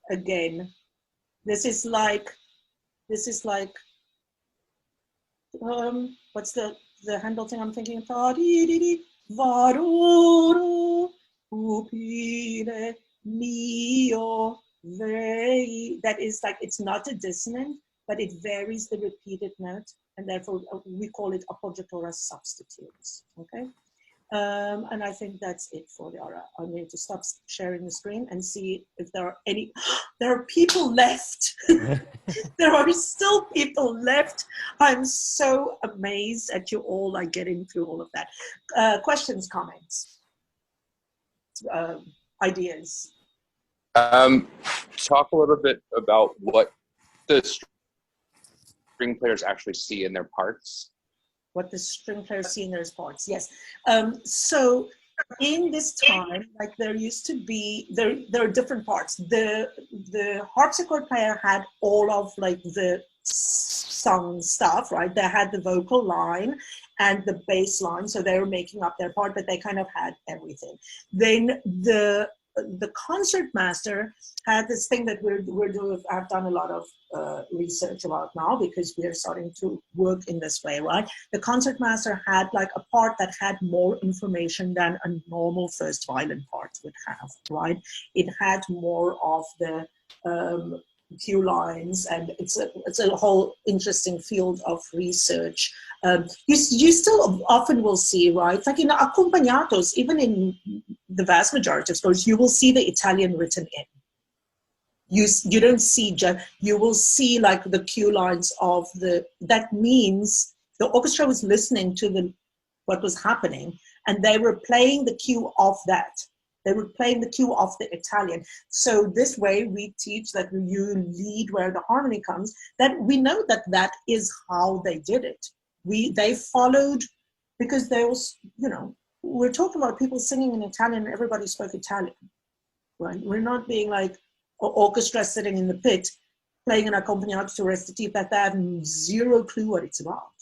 Again, this is like what's the Handel thing I'm thinking of? Varoro pupile mio vei. That is like, it's not a dissonant, but it varies the repeated note, and therefore we call it appoggiatura substitutes. Okay. And I think that's it for the aura. I'm going to stop sharing the screen and see if there are any. There are people left. There are still people left. I'm so amazed at you all, like getting through all of that. Questions, comments, ideas. Talk a little bit about what the string players actually see in their parts. What the string players see in their parts, yes. So in this time, like there used to be, there are different parts. The harpsichord player had all of like the sung stuff, right? They had the vocal line and the bass line, so they were making up their part, but they kind of had everything. Then the concertmaster had this thing that I've done a lot of research about now, because we are starting to work in this way, right? The concertmaster had like a part that had more information than a normal first violin part would have, right? It had more of the cue lines, and it's a whole interesting field of research. You still often will see, right? Like in accompagnatos, even in the vast majority of scores, you will see the Italian written in. You don't see, you will see like the cue lines of that means the orchestra was listening to what was happening, and they were playing the cue of that. They were playing the cue of the Italian. So this way we teach that you lead where the harmony comes, that we know that is how they did it. They followed, because there was, we're talking about people singing in Italian and everybody spoke Italian, right? We're not being like an orchestra sitting in the pit playing an accompagnato to recitative that they have zero clue what it's about.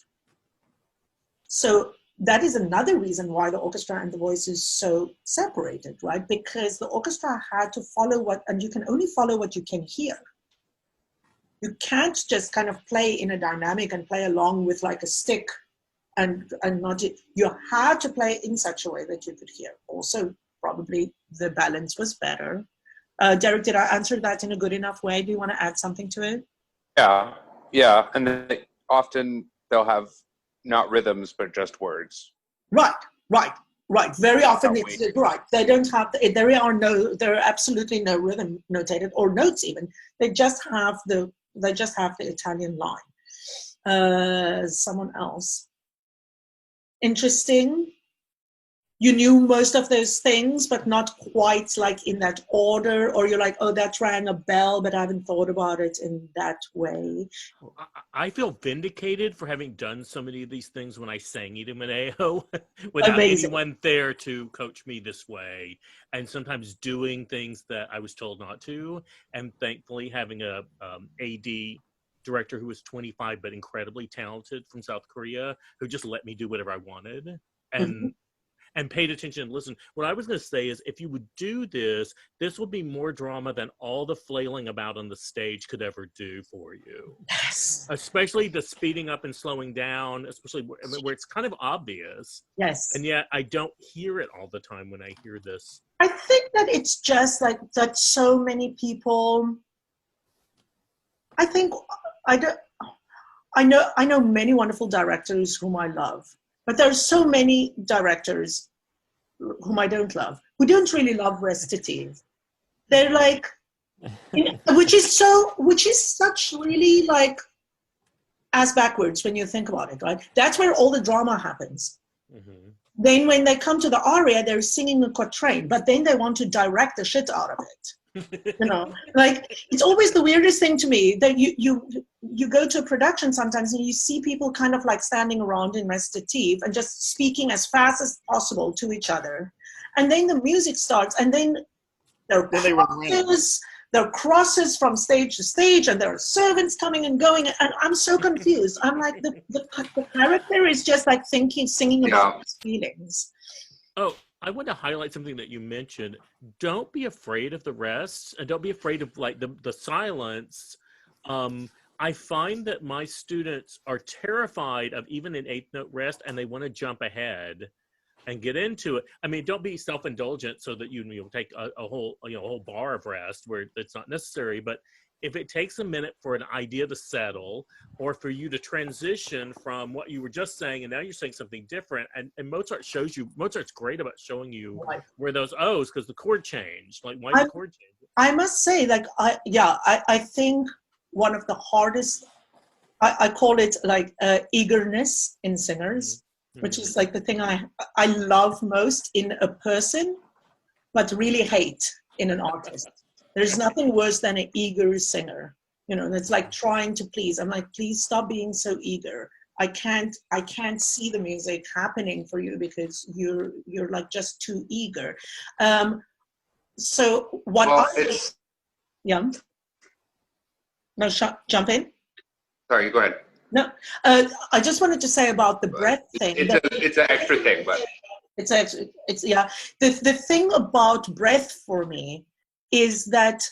So that is another reason why the orchestra and the voice is so separated, right? Because the orchestra had to follow and you can only follow what you can hear. You can't just kind of play in a dynamic and play along with like a stick and not, you had to play in such a way that you could hear. Also, probably the balance was better. Derek, did I answer that in a good enough way? Do you want to add something to it? Yeah. And often they'll have not rhythms, but just words. Right. Very often it's right. They don't have, there are absolutely no rhythm notated or notes even. They just have the Italian line. Someone else. Interesting. You knew most of those things, but not quite like in that order, or you're like, oh, that rang a bell, but I haven't thought about it in that way. I feel vindicated for having done so many of these things when I sang Idomeneo without Amazing. anyone there to coach me this way, and sometimes doing things that I was told not to. And thankfully having a AD director who was 25 but incredibly talented from South Korea, who just let me do whatever I wanted and paid attention and listened. What I was going to say is, if you would do this would be more drama than all the flailing about on the stage could ever do for you. Yes. Especially the speeding up and slowing down, especially where it's kind of obvious. Yes. And yet I don't hear it all the time when I hear this. I think that it's just like that so many people, I know many wonderful directors whom I love, but there are so many directors whom I don't love, who don't really love recitative. They're like, which is such really like ass backwards when you think about it, right? That's where all the drama happens. Mm-hmm. Then when they come to the aria, they're singing a quatrain, but then they want to direct the shit out of it. Like it's always the weirdest thing to me that you go to a production sometimes and you see people kind of like standing around in recitative and just speaking as fast as possible to each other. And then the music starts, and then there are crosses from stage to stage, and there are servants coming and going, and I'm so confused. I'm like, the character is just like singing about his feelings. Oh, I want to highlight something that you mentioned. Don't be afraid of the rest, and don't be afraid of like the silence. I find that my students are terrified of even an eighth note rest, and they want to jump ahead and get into it. I mean, don't be self-indulgent so that you take a whole bar of rest where it's not necessary. But if it takes a minute for an idea to settle, or for you to transition from what you were just saying and now you're saying something different, and Mozart's great about showing you where those O's, because the chord changed. Like, why did the chord change? I must say, like, I think one of the hardest, I call it like eagerness in singers, which is like the thing I love most in a person, but really hate in an artist. There's nothing worse than an eager singer. That's like trying to please. I'm like, please stop being so eager. I can't see the music happening for you because you're like just too eager. So what yeah. No, jump in. Sorry, go ahead. No, I just wanted to say about the breath thing. It's an extra thing, but it's yeah. The thing about breath for me is that,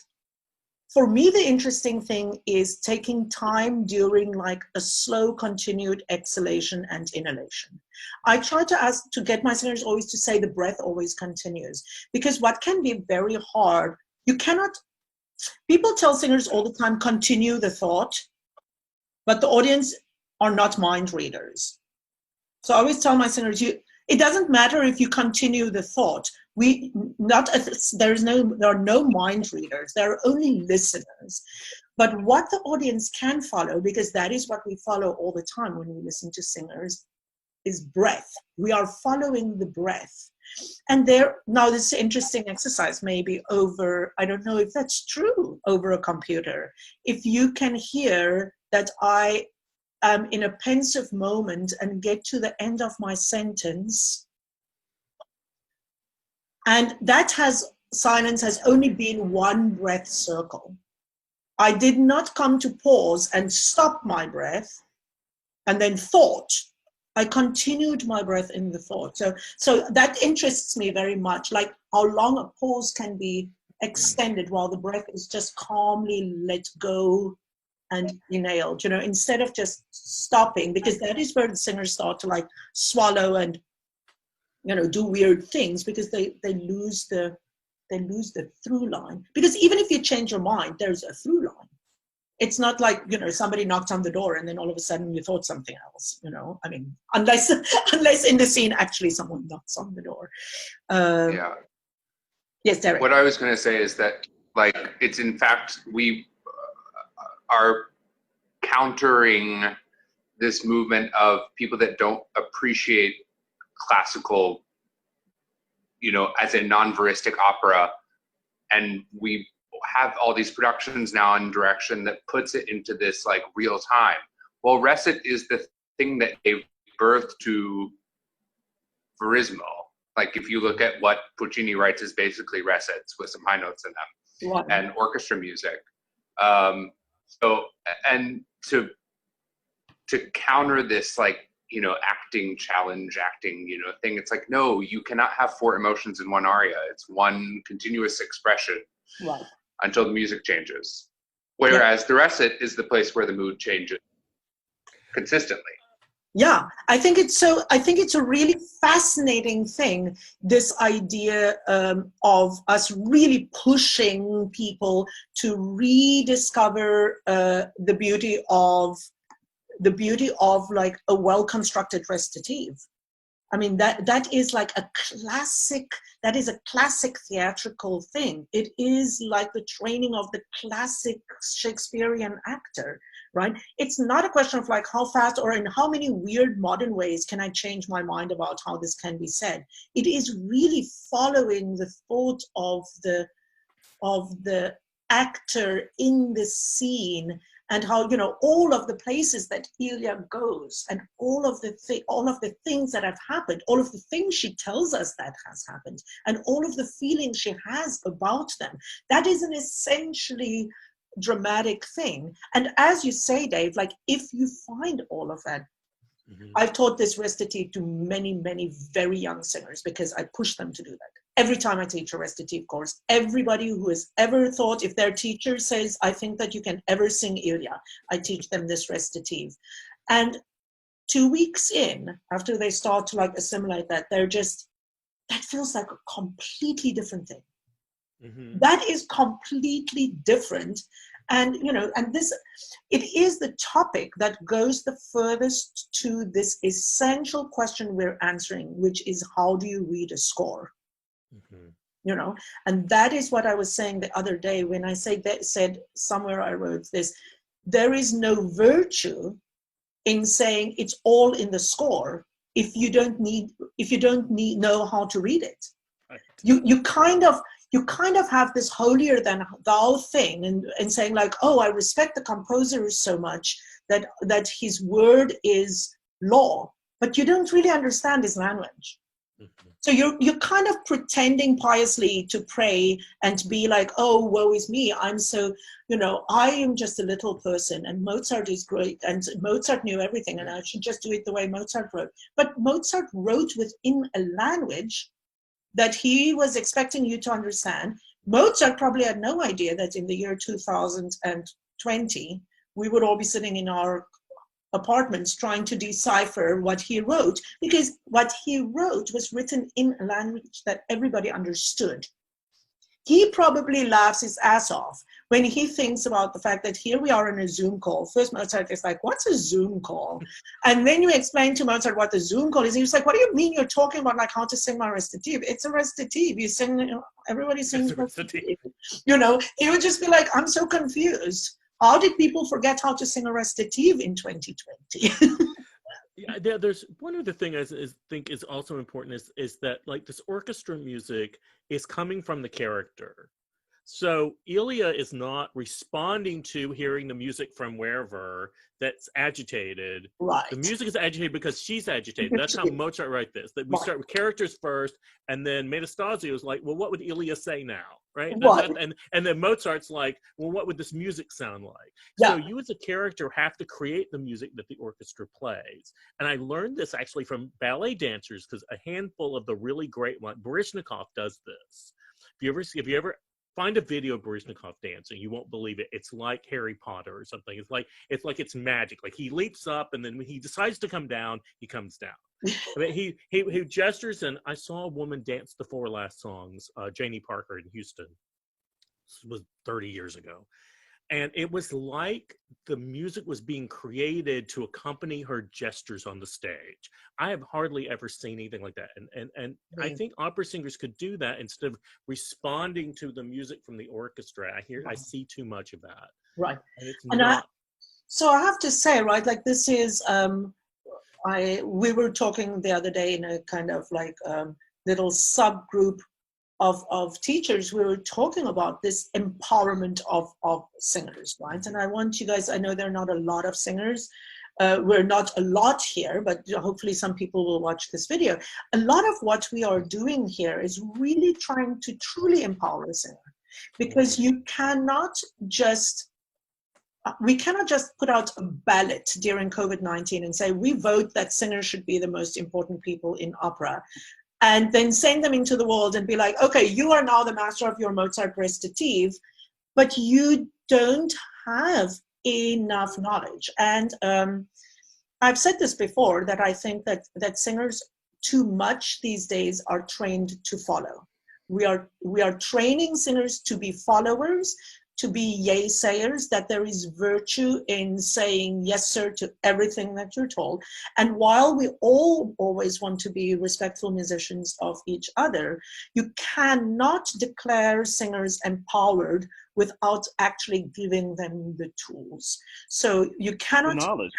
for me, the interesting thing is taking time during like a slow, continued exhalation and inhalation. I try to get my singers always to say the breath always continues, because what can be very hard, people tell singers all the time, continue the thought, but the audience are not mind readers. So I always tell my singers, it doesn't matter if you continue the thought. There are no mind readers. There are only listeners. But what the audience can follow, because that is what we follow all the time when we listen to singers, is breath. We are following the breath. And now this is an interesting exercise, maybe over, I don't know if that's true, over a computer. If you can hear that I am in a pensive moment and get to the end of my sentence, and silence has only been one breath circle. I did not come to pause and stop my breath and then thought. I continued my breath in the thought. So that interests me very much, like how long a pause can be extended while the breath is just calmly let go and inhaled, instead of just stopping, because that is where the singers start to like swallow and, do weird things, because they lose the through line. Because even if you change your mind, there's a through line. It's not like, somebody knocked on the door and then all of a sudden you thought something else, I mean, unless in the scene, actually someone knocks on the door. Yeah. Yes, Derek. What I was going to say is that, like, it's in fact, we are countering this movement of people that don't appreciate classical, as a non-veristic opera. And we have all these productions now in direction that puts it into this like real time. Well, Recit is the thing that gave birth to verismo. Like, if you look at what Puccini writes, is basically recits with some high notes in them. Wow. And orchestra music. So, and to counter this, like, acting challenge, thing, it's like, no, you cannot have four emotions in one aria. It's one continuous expression. Right. Until the music changes. Whereas the recit is the place where the mood changes consistently. Yeah, I think it's a really fascinating thing, this idea of us really pushing people to rediscover the beauty of like a well-constructed recitative. I mean, that is like a classic theatrical thing. It is like the training of the classic Shakespearean actor, right? It's not a question of like how fast or in how many weird modern ways can I change my mind about how this can be said. It is really following the thought of the actor in the scene and how, you know, all of the places that Ilia goes, and all of the things that have happened, all of the things she tells us that has happened, and all of the feelings she has about them, that is an essentially dramatic thing. And as you say, Dave, like, if you find all of that, I've taught this recitative to many, many very young singers because I push them to do that. Every time I teach a recitative course, everybody who has ever thought, if their teacher says, I think that you can ever sing Ilia, I teach them this recitative. And 2 weeks in, after they start to like assimilate that, they're just, that feels like a completely different thing. That is completely different. And, you know, and this, it is the topic that goes the furthest to this essential question we're answering, which is, how do you read a score? You know, and that is what I was saying the other day when I said somewhere I wrote this, there is no virtue in saying it's all in the score if you don't know how to read it. Right. You kind of have this holier than thou thing, and saying like, oh, I respect the composer so much that his word is law, but you don't really understand his language. So you're kind of pretending piously to pray and to be like, oh, woe is me. I'm so, you know, I am just a little person, and Mozart is great, and Mozart knew everything, and I should just do it the way Mozart wrote. But Mozart wrote within a language that he was expecting you to understand. Mozart probably had no idea that in the year 2020, we would all be sitting in our apartments trying to decipher what he wrote, because what he wrote was written in a language that everybody understood. He probably laughs his ass off when he thinks about the fact that here we are in a Zoom call. First, Mozart is like, what's a Zoom call? And then you explain to Mozart what the Zoom call is. He was like, what do you mean you're talking about like how to sing my recitative? It's a recitative. You sing, you know, everybody sings recitative. You know, he would just be like, I'm so confused. How did people forget how to sing a recitative in 2020? Yeah, there's one other thing I think is also important is that like this orchestra music is coming from the character. So Ilia is not responding to hearing the music from wherever that's agitated. Right. The music is agitated because she's agitated. That's how Mozart wrote this. That we start with characters first, and then Metastasio is like, well, what would Ilia say now? Right? And then Mozart's like, well, what would this music sound like? Yeah. So you as a character have to create the music that the orchestra plays. And I learned this actually from ballet dancers, because a handful of the really great ones, Baryshnikov does this. If you ever find a video of Baryshnikov dancing, you won't believe it. It's like Harry Potter or something. It's like it's magic. Like he leaps up, and then when he decides to come down, he comes down. I mean, he gestures, and I saw a woman dance the 4 last songs, Janie Parker in Houston. This was 30 years ago. And it was like the music was being created to accompany her gestures on the stage. I have hardly ever seen anything like that. And I think opera singers could do that instead of responding to the music from the orchestra. I see too much of that. Right. And it's not. So I have to say, right, like this is, we were talking the other day in a kind of like little subgroup of teachers. We were talking about this empowerment of singers, right? And I want you guys, I know there are not a lot of singers. We're not a lot here, but hopefully some people will watch this video. A lot of what we are doing here is really trying to truly empower a singer, because we cannot just put out a ballot during COVID-19 and say, we vote that singers should be the most important people in opera, and then send them into the world and be like, okay, you are now the master of your Mozart recitative, but you don't have enough knowledge. And I've said this before, that I think that singers too much these days are trained to follow. We are training singers to be followers, to be yay-sayers, that there is virtue in saying yes, sir, to everything that you're told. And while we all always want to be respectful musicians of each other, you cannot declare singers empowered without actually giving them the tools. So you cannot... Knowledge.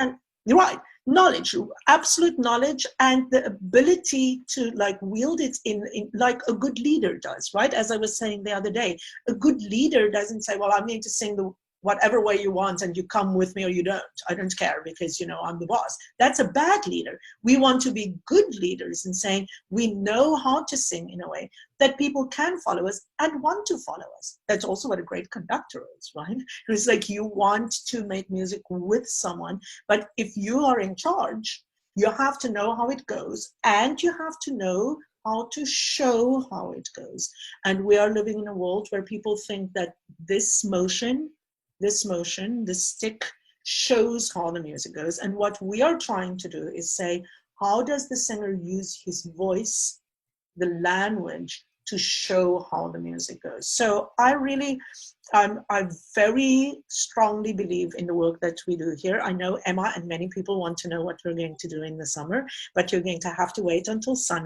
You're right. Knowledge, absolute knowledge, and the ability to like wield it in like a good leader does, right? As I was saying the other day, a good leader doesn't say, well, I'm going to sing whatever way you want and you come with me or you don't. I don't care because, I'm the boss. That's a bad leader. We want to be good leaders in saying we know how to sing in a way that people can follow us and want to follow us. That's also what a great conductor is, right? It's like you want to make music with someone, but if you are in charge, you have to know how it goes and you have to know how to show how it goes. And we are living in a world where people think that this stick shows how the music goes. And what we are trying to do is say, how does the singer use his voice, the language, to show how the music goes? So I very strongly believe in the work that we do here. I know Emma and many people want to know what we're going to do in the summer, but you're going to have to wait until Sunday.